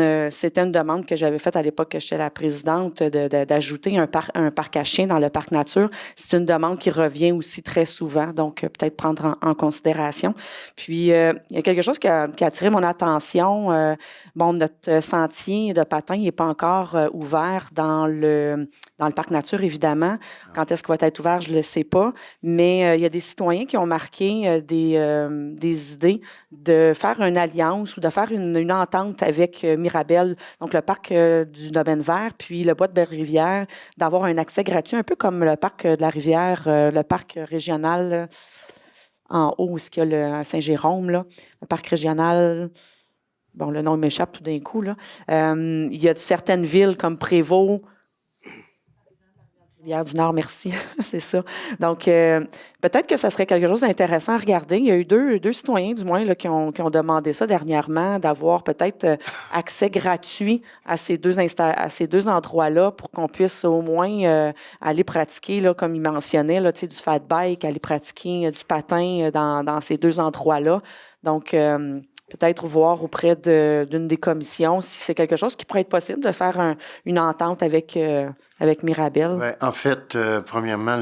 demande que j'avais faite à l'époque que j'étais la présidente d'ajouter un parc à chiens dans le parc nature. C'est une demande qui revient aussi très souvent, donc peut-être prendre en considération. Puis, il y a quelque chose qui a attiré mon attention. Notre sentier de patins n'est pas encore ouvert dans le parc nature, évidemment. Quand est-ce qu'il va être ouvert, je ne le sais pas. Mais il y a des citoyens qui ont marqué des idées de faire une alliance ou de faire une entente avec Mirabel, donc le parc du Domaine vert, puis le bois de Belle-Rivière, d'avoir un accès gratuit, un peu comme le parc de la Rivière, le parc régional en haut, où il y a le Saint-Jérôme, là, le parc régional. Bon, le nom m'échappe tout d'un coup, là. Il y a certaines villes comme Prévost, Rivière-du-Nord, merci, c'est ça. Donc, peut-être que ça serait quelque chose d'intéressant à regarder. Il y a eu deux citoyens, du moins, là, qui ont demandé ça dernièrement, d'avoir peut-être accès gratuit à ces deux endroits-là pour qu'on puisse au moins aller pratiquer, là, comme il mentionnait, là, du fat bike, aller pratiquer du patin dans ces deux endroits-là. Donc, peut-être voir auprès d'une des commissions si c'est quelque chose qui pourrait être possible de faire une entente avec Mirabel. Ouais, en fait, premièrement,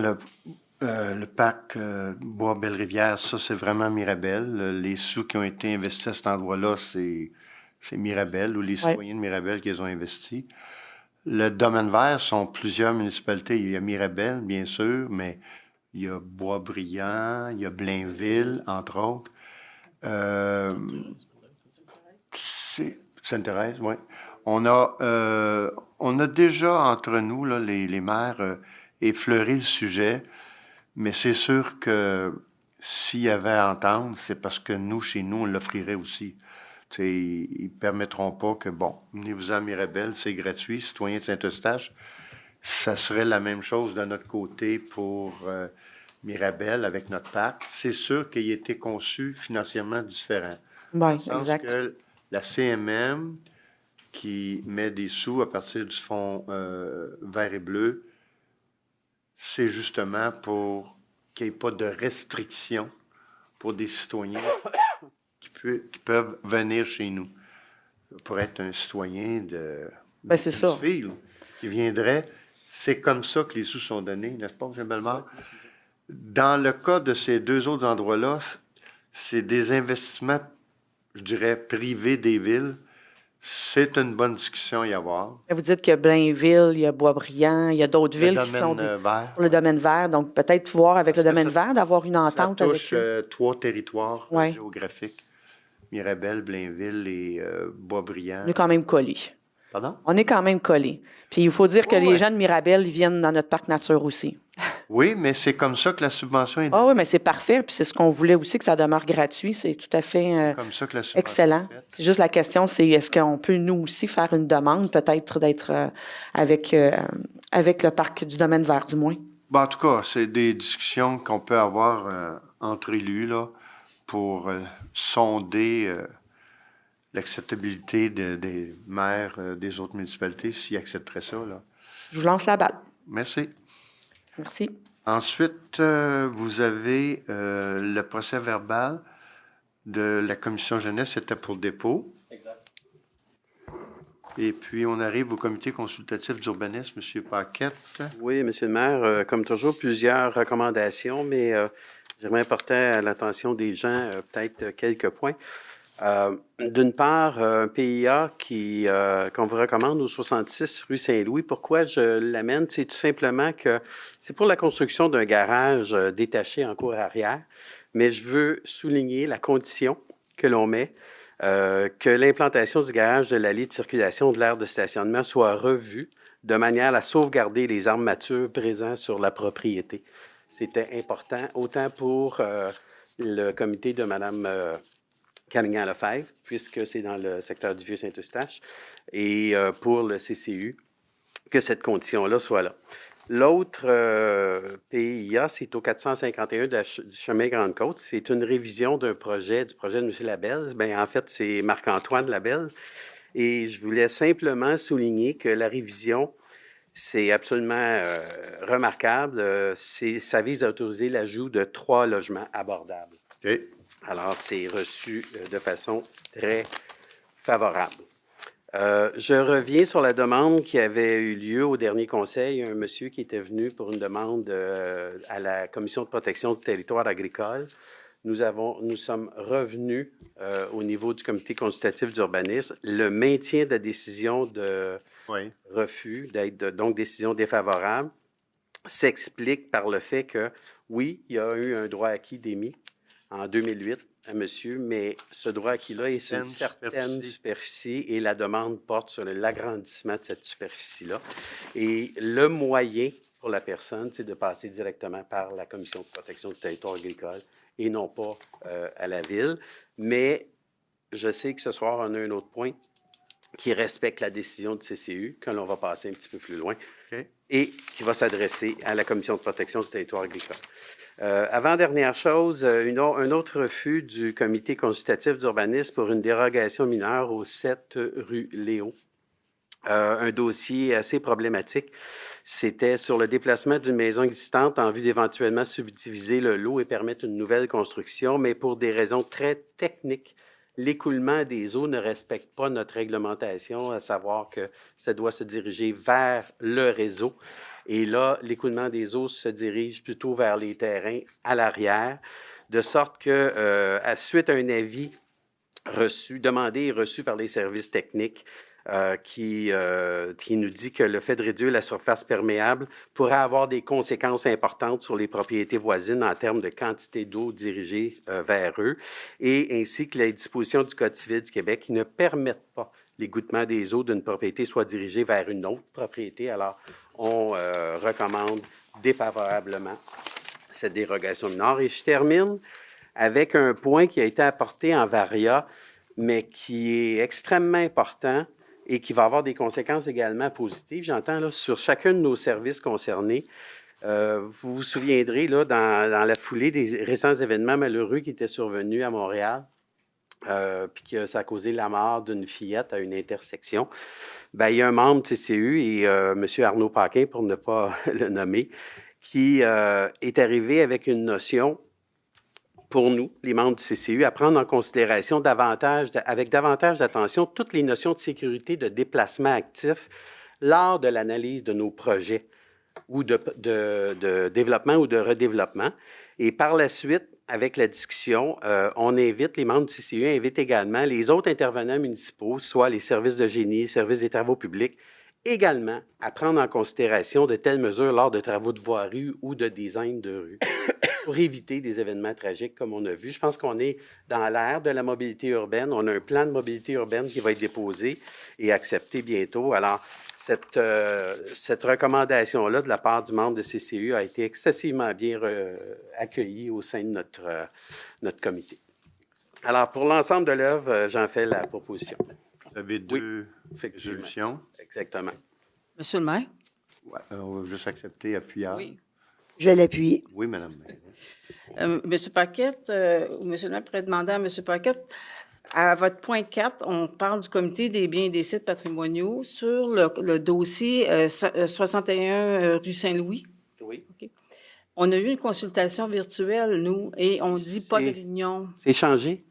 le parc Bois-Belle-Rivière, ça, c'est vraiment Mirabel. Les sous qui ont été investis à cet endroit-là, c'est Mirabel ou les citoyens de Mirabel qui les ont investis. Le domaine vert sont plusieurs municipalités. Il y a Mirabel, bien sûr, mais il y a Boisbriand, il y a Blainville, entre autres. Sainte-Thérèse, oui. On a déjà entre nous, là, les maires, effleuré le sujet, mais c'est sûr que s'il y avait à entendre, c'est parce que nous, chez nous, on l'offrirait aussi. Ils ne permettront pas que, bon, venez-vous à Mirabel, c'est gratuit, citoyen de Saint-Eustache. Ça serait la même chose de notre côté pour Mirabel avec notre parc. C'est sûr qu'il a été conçu financièrement différent. Oui, exact. Que la CMM, qui met des sous à partir du fonds vert et bleu, c'est justement pour qu'il n'y ait pas de restrictions pour des citoyens qui peuvent venir chez nous. Pour être un citoyen de ville qui viendrait, c'est comme ça que les sous sont donnés, n'est-ce pas, M. Bellemare? Dans le cas de ces deux autres endroits-là, c'est des investissements, je dirais, privés des villes. C'est une bonne discussion à y avoir. Vous dites qu'il y a Blainville, il y a Boisbriand, il y a d'autres villes qui sont pour le domaine vert. Donc, peut-être voir avec le domaine vert, d'avoir une entente avec eux. Ça touche 3 territoires géographiques. Mirabel, Blainville et Boisbriand. On est quand même collés. Pardon? On est quand même collés. Puis, il faut dire que les gens de Mirabel, ils viennent dans notre parc nature aussi. Oui, mais c'est comme ça que la subvention est donnée. Ah oui, mais c'est parfait. Puis c'est ce qu'on voulait aussi, que ça demeure gratuit. C'est tout à fait comme ça que la excellent. C'est juste la question, c'est est-ce qu'on peut, nous aussi, faire une demande, peut-être d'être avec le parc du domaine vert, du moins? Bon, en tout cas, c'est des discussions qu'on peut avoir entre élus là, pour sonder l'acceptabilité des maires des autres municipalités, s'ils accepteraient ça. Là. Je vous lance la balle. Merci. Merci. Ensuite, vous avez le procès verbal de la commission jeunesse, c'était pour dépôt. Exact. Et puis, on arrive au comité consultatif d'urbanisme, M. Paquette. Oui, Monsieur le maire, comme toujours, plusieurs recommandations, mais j'aimerais porter à l'attention des gens peut-être quelques points. D'une part, un PIA qu'on vous recommande au 66 rue Saint-Louis. Pourquoi je l'amène? C'est tout simplement que c'est pour la construction d'un garage détaché en cour arrière, mais je veux souligner la condition que l'on met, que l'implantation du garage de l'allée de circulation de l'aire de stationnement soit revue de manière à sauvegarder les arbres matures présents sur la propriété. C'était important, autant pour le comité de Mme Canigan-Lefebvre, puisque c'est dans le secteur du Vieux-Saint-Eustache, et pour le CCU, que cette condition-là soit là. L'autre PIA, c'est au 451 du chemin Grande-Côte. C'est une révision du projet de M. Labelle. Bien, en fait, c'est Marc-Antoine Labelle. Et je voulais simplement souligner que la révision, c'est absolument remarquable. Ça vise à autoriser l'ajout de 3 logements abordables. OK. Alors, c'est reçu de façon très Favorable. Je reviens sur la demande qui avait eu lieu au dernier conseil. Un monsieur qui était venu pour une demande à la Commission de protection du territoire agricole. Nous sommes revenus au niveau du comité consultatif d'urbanisme. Le maintien de la décision de refus, donc décision défavorable, s'explique par le fait que, oui, il y a eu un droit acquis d'émis en 2008 à monsieur, mais ce droit acquis-là est sur une certaine superficie et la demande porte sur l'agrandissement de cette superficie-là. Et le moyen pour la personne, c'est de passer directement par la Commission de protection du territoire agricole et non pas à la ville. Mais je sais que ce soir, on a un autre point qui respecte la décision du CCU, que l'on va passer un petit peu plus loin, et qui va s'adresser à la Commission de protection du territoire agricole. Avant-dernière chose, un autre refus du comité consultatif d'urbanisme pour une dérogation mineure au 7 rue Léo. Un dossier assez problématique. C'était sur le déplacement d'une maison existante en vue d'éventuellement subdiviser le lot et permettre une nouvelle construction, mais pour des raisons très techniques, l'écoulement des eaux ne respecte pas notre réglementation, à savoir que ça doit se diriger vers le réseau. Et là, l'écoulement des eaux se dirige plutôt vers les terrains à l'arrière, de sorte que, suite à un avis demandé et reçu par les services techniques, qui nous dit que le fait de réduire la surface perméable pourrait avoir des conséquences importantes sur les propriétés voisines en termes de quantité d'eau dirigée vers eux, et ainsi que les dispositions du Code civil du Québec qui ne permettent pas l'égouttement des eaux d'une propriété soit dirigé vers une autre propriété. Alors, on recommande défavorablement cette dérogation mineure. Et je termine avec un point qui a été apporté en varia, mais qui est extrêmement important et qui va avoir des conséquences également positives. J'entends là, sur chacun de nos services concernés. Vous vous souviendrez, là, dans la foulée des récents événements malheureux qui étaient survenus à Montréal, puis que ça a causé la mort d'une fillette à une intersection, bien, il y a un membre du CCU, et M. Arnaud Paquin, pour ne pas le nommer, qui est arrivé avec une notion pour nous, les membres du CCU, à prendre en considération avec davantage d'attention toutes les notions de sécurité de déplacement actif lors de l'analyse de nos projets ou de développement ou de redéveloppement. Et par la suite, avec la discussion, on invite, les membres du CCU invitent également les autres intervenants municipaux, soit les services de génie, les services des travaux publics, également à prendre en considération de telles mesures lors de travaux de voirie ou de design de rue pour éviter des événements tragiques comme on a vu. Je pense qu'on est dans l'ère de la mobilité urbaine. On a un plan de mobilité urbaine qui va être déposé et accepté bientôt. Alors, cette recommandation-là de la part du membre de CCU a été excessivement bien accueillie au sein de notre comité. Alors, pour l'ensemble de l'œuvre, j'en fais la proposition. Vous avez deux résolutions. Exactement. Monsieur le maire? Ouais, on va juste accepter, appuyable. Oui. Je vais l'appuyer. Oui, madame. Monsieur Paquette, ou Monsieur le maire pourrait demander à Monsieur Paquette, à votre point 4, on parle du comité des biens et des sites patrimoniaux sur le dossier 61 rue Saint-Louis. Oui. Okay. On a eu une consultation virtuelle, nous, et on dit pas de réunion. C'est changé?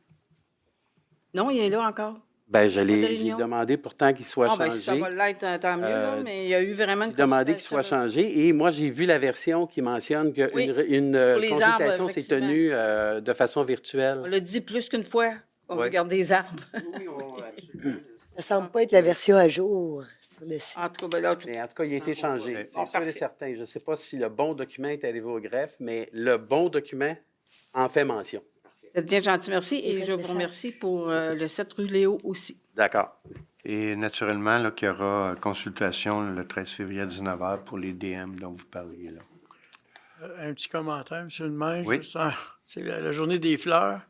Non, il est là encore. Bien, j'ai demandé pourtant qu'il soit changé. Ben, si ça va l'être, tant mieux, là, mais il y a eu vraiment une consultation. J'ai demandé qu'il soit changé et moi, j'ai vu la version qui mentionne qu'une consultation s'est tenue de façon virtuelle. On l'a dit plus qu'une fois. On regarde des arbres. Oui, absolument. Ça ne semble pas être la version à jour sur le site. En tout cas, là, mais en tout cas, il a été changé. C'est sûr et certain. Je ne sais pas si le bon document est arrivé au greffe, mais le bon document en fait mention. Vous êtes bien gentil, merci. Et je vous remercie pour le 7 rue Léo aussi. D'accord. Et naturellement, là, qu'il y aura consultation le 13 février à 19h pour les DM dont vous parliez. Là. Un petit commentaire, M. le maire. Oui. C'est la journée des fleurs.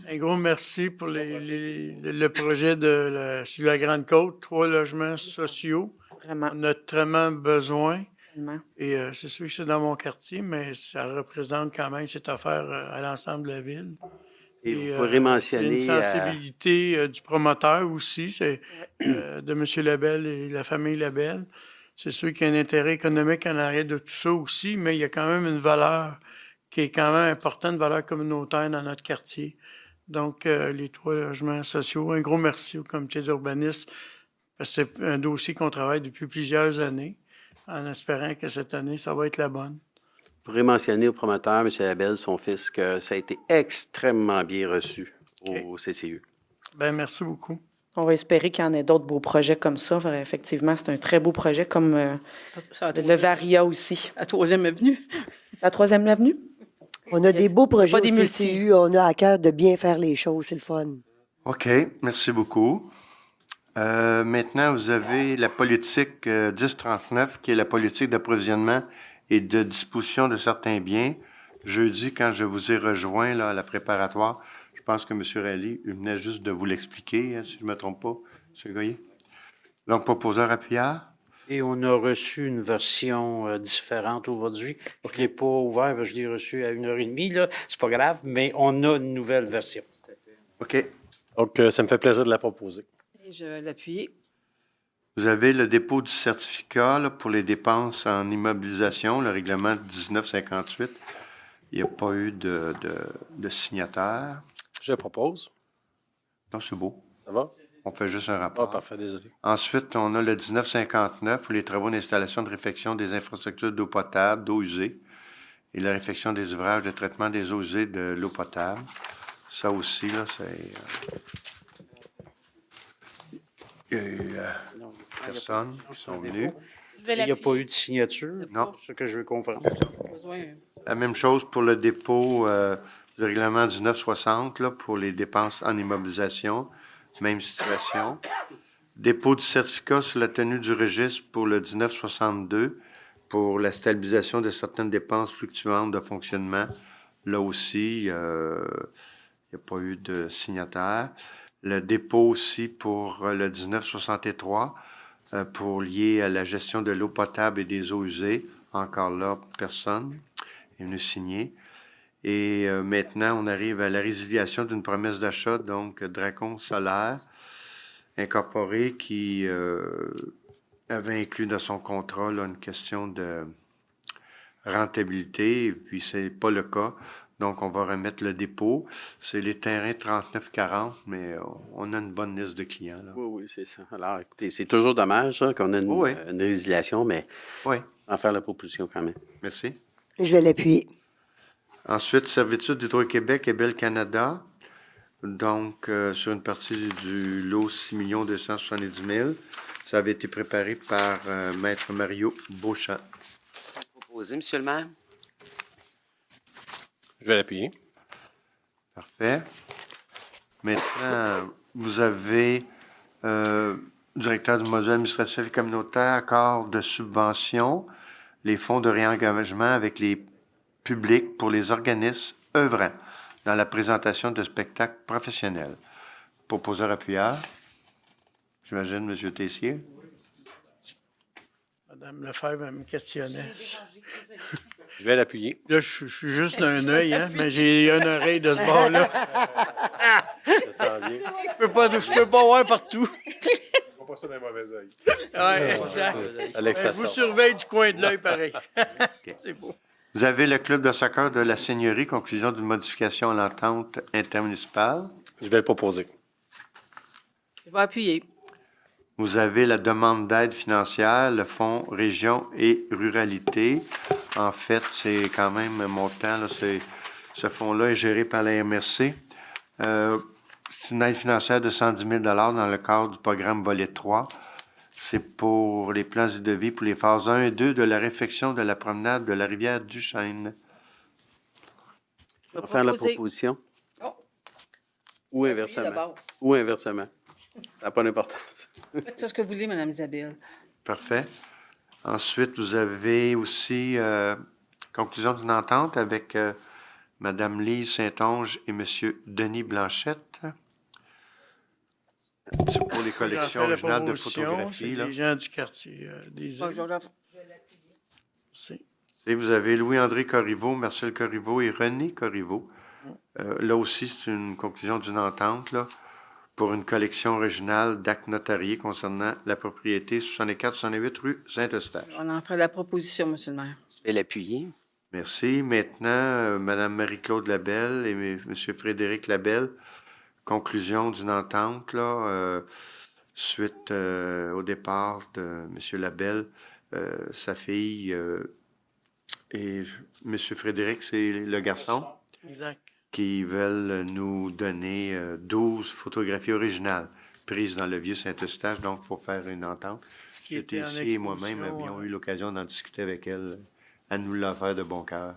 Un gros merci pour le projet sur la Grande Côte, 3 logements sociaux. Vraiment. On a tellement besoin. Vraiment. Et c'est sûr que c'est dans mon quartier, mais ça représente quand même cette affaire à l'ensemble de la ville. Et vous pourrez mentionner... C'est une sensibilité du promoteur aussi, c'est de M. Labelle et la famille Labelle. C'est sûr qu'il y a un intérêt économique en arrière de tout ça aussi, mais il y a quand même une valeur qui est quand même importante, une valeur communautaire dans notre quartier. Donc, les 3 logements sociaux. Un gros merci au comité d'urbanisme, parce que c'est un dossier qu'on travaille depuis plusieurs années, en espérant que cette année, ça va être la bonne. Je pourrais mentionner au promoteur, M. Labelle, son fils, que ça a été extrêmement bien reçu au CCU. Bien, merci beaucoup. On va espérer qu'il y en ait d'autres beaux projets comme ça. Effectivement, c'est un très beau projet, comme le Varia aussi. À 3e avenue. La 3e avenue? On a des beaux projets Pas au des CCU. On a à cœur de bien faire les choses. C'est le fun. OK, merci beaucoup. Maintenant, vous avez la politique 1039, qui est la politique d'approvisionnement et de disposition de certains biens. Jeudi, quand je vous ai rejoint là, à la préparatoire, je pense que M. Rally venait juste de vous l'expliquer, hein, si je ne me trompe pas, M. Goyer. Donc, proposeur appuyard. Et on a reçu une version différente aujourd'hui. Je ne l'ai pas ouvert, parce que je l'ai reçu à 1h30, là. C'est pas grave, mais on a une nouvelle version. OK. Donc, ça me fait plaisir de la proposer. Et je vais l'appuyer. Vous avez le dépôt du certificat là, pour les dépenses en immobilisation, le règlement 1958. Il n'y a pas eu de signataire. Je propose. Non, c'est beau. Ça va? On fait juste un Ah, rapport. parfait, désolé. Ensuite, on a le 1959 pour les travaux d'installation de réfection des infrastructures d'eau potable, d'eau usée et la réfection des ouvrages de traitement des eaux usées de l'eau potable. Ça aussi, là, c'est... Il y a eu personnes qui sont venues. Il n'y a pas eu de signature. Non. C'est ce que je veux comprendre. La même chose pour le dépôt du règlement du 960 là, pour les dépenses en immobilisation. Même situation. Dépôt du certificat sur la tenue du registre pour le 1962 pour la stabilisation de certaines dépenses fluctuantes de fonctionnement. Là aussi, il n'y a pas eu de signataire. Le dépôt aussi pour le 1963 pour lier à la gestion de l'eau potable et des eaux usées. Encore là, personne est venu signer. Et maintenant, on arrive à la résiliation d'une promesse d'achat, donc Dracon Solaire Incorporé, qui avait inclus dans son contrat là, une question de rentabilité, et puis c'est pas le cas. Donc, on va remettre le dépôt. C'est les terrains 39-40, mais on a une bonne liste de clients. Là. Oui, c'est ça. Alors, écoutez, c'est toujours dommage hein, qu'on ait une résiliation, mais on va faire la proposition quand même. Merci. Je vais l'appuyer. Ensuite, servitude d'Hydro-Québec et Bell Canada. Donc, sur une partie du lot 6 270 000. Ça avait été préparé par Maître Mario Beauchamp. Proposé, M. le maire. Je vais l'appuyer. Parfait. Maintenant, vous avez directeur du module administratif et communautaire, accord de subvention, les fonds de réengagement avec les publics pour les organismes œuvrant dans la présentation de spectacles professionnels. Proposeur appuyeur. J'imagine, M. Tessier. Mme Lefebvre me questionnait. Je vais l'appuyer. Là, je suis juste d'un œil, hein, mais j'ai une oreille de ce bord-là. Ça sent bien. Je peux pas voir partout. On pas ça dans les mauvais œil. Oui, exact. Alex, ça Je vous sort. surveille du coin de l'œil, pareil. C'est beau. Vous avez le club de soccer de la Seigneurie, conclusion d'une modification à l'entente intermunicipale. Je vais le proposer. Je vais appuyer. Vous avez la demande d'aide financière, le fonds région et ruralité. En fait, c'est quand même un montant. Là, ce fonds-là est géré par la MRC. C'est une aide financière de 110 000 dans le cadre du programme Volet 3. C'est pour les plans de vie pour les phases 1 et 2 de la réfection de la promenade de la rivière Duchesne. On va faire la proposition. Oh. Ou inversement. Ou inversement. Ça n'a pas d'importance. Faites ce que vous voulez, Mme Isabelle. Parfait. Ensuite, vous avez aussi conclusion d'une entente avec Mme Lise Saint-Onge et M. Denis Blanchette. C'est pour les collections originales de photographie. C'est les gens du quartier des îles. Merci. Et vous avez Louis-André Corriveau, Marcel Corriveau et René Corriveau. Là aussi, c'est une conclusion d'une entente là, pour une collection originale d'actes notariés concernant la propriété 64-68 rue Saint-Eustache. On en fera la proposition, M. le maire. Je vais l'appuyer. Merci. Maintenant, Mme Marie-Claude Labelle et M. Frédéric Labelle conclusion d'une entente, là, suite au départ de M. Labelle, sa fille et M. Frédéric, c'est le garçon, Exact. qui veulent nous donner 12 photographies originales prises dans le vieux Saint-Eustache, donc pour faire une entente. Qui J'étais était en ici et moi-même exposition, avions eu l'occasion d'en discuter avec elle. Elle nous l'a offert de bon cœur.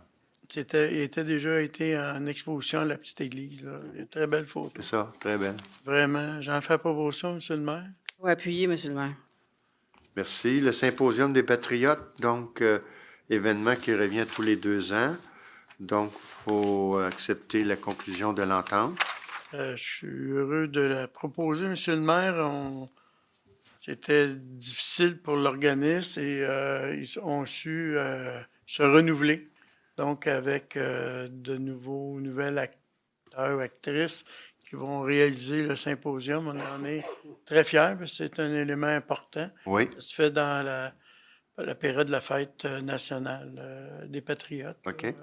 Il était déjà été en exposition à la petite église. Là. Il y a de très belles photos. C'est ça, très belle. Vraiment. J'en fais proposition, M. le maire. Pour appuyer, M. le maire. Merci. Le Symposium des Patriotes, donc événement qui revient tous les 2 ans. Donc, il faut accepter la conclusion de l'entente. Je suis heureux de la proposer, M. le maire. C'était difficile pour l'organisme et ils ont su se renouveler. Donc, avec de nouvelles acteurs ou actrices qui vont réaliser le symposium. On en est très fiers parce que c'est un élément important. Oui. Ça se fait dans la période de la fête nationale des Patriotes. OK.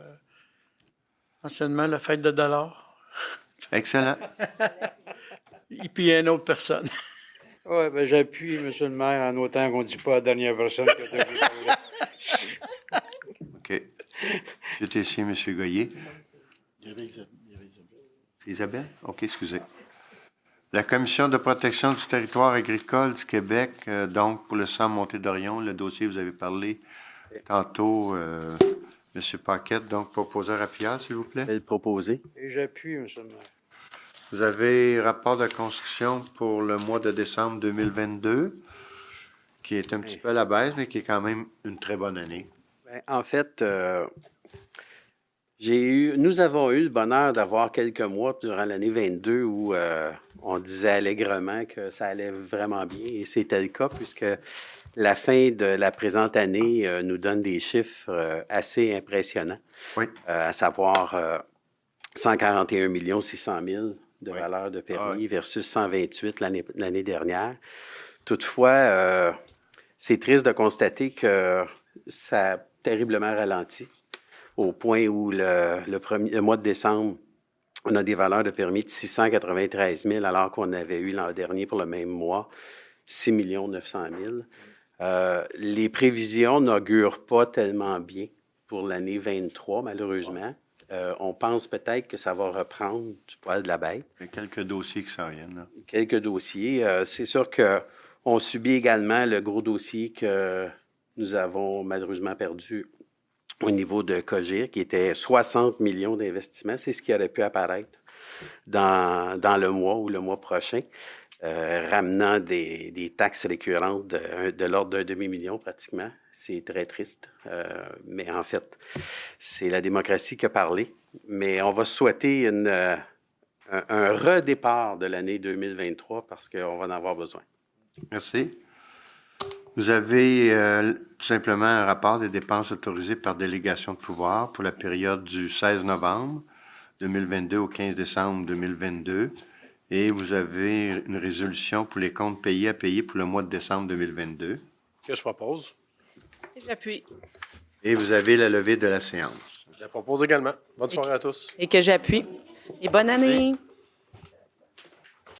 Anciennement, la fête de dollars. Excellent. Et puis, il y a une autre personne. Oui, ben j'appuie, M. le maire, en autant qu'on ne dit pas à la dernière personne que tu as voulu parler. OK. J'étais ici, M. Goyer. Il y avait Isabelle. Isabelle? OK, excusez. La Commission de protection du territoire agricole du Québec, donc pour le centre Montée-Dorion, le dossier, vous avez parlé tantôt, M. Paquette, donc proposeur appuyeur, s'il vous plaît. Je vais le proposer. Et j'appuie, M. le maire. Vous avez rapport de construction pour le mois de décembre 2022, qui est un petit peu à la baisse, mais qui est quand même une très bonne année. Ben, en fait, nous avons eu le bonheur d'avoir quelques mois durant l'année 22 où on disait allègrement que ça allait vraiment bien. Et c'était le cas puisque la fin de la présente année nous donne des chiffres assez impressionnants. Oui. À savoir 141 600 000 de valeur de permis versus 128 l'année dernière. Toutefois, c'est triste de constater que ça a terriblement ralenti au point où le mois de décembre, on a des valeurs de permis de 693 000 alors qu'on avait eu l'an dernier pour le même mois 6 900 000. Les prévisions n'augurent pas tellement bien pour l'année 23, malheureusement. On pense peut-être que ça va reprendre du poil de la bête. Il y a quelques dossiers qui s'en viennent. Là. Quelques dossiers. C'est sûr qu'on subit également le gros dossier que nous avons malheureusement perdu au niveau de Cogir, qui était 60 millions d'investissements. C'est ce qui aurait pu apparaître dans le mois ou le mois prochain, ramenant des taxes récurrentes de l'ordre d'un demi-million pratiquement. C'est très triste. Mais en fait, c'est la démocratie qui a parlé. Mais on va souhaiter un redépart de l'année 2023 parce qu'on va en avoir besoin. Merci. Vous avez tout simplement un rapport des dépenses autorisées par délégation de pouvoir pour la période du 16 novembre 2022 au 15 décembre 2022. Et vous avez une résolution pour les comptes payés à payer pour le mois de décembre 2022. Que je propose. J'appuie. Et vous avez la levée de la séance. Je la propose également. Bonne soirée à tous. Et que j'appuie. Et bonne année!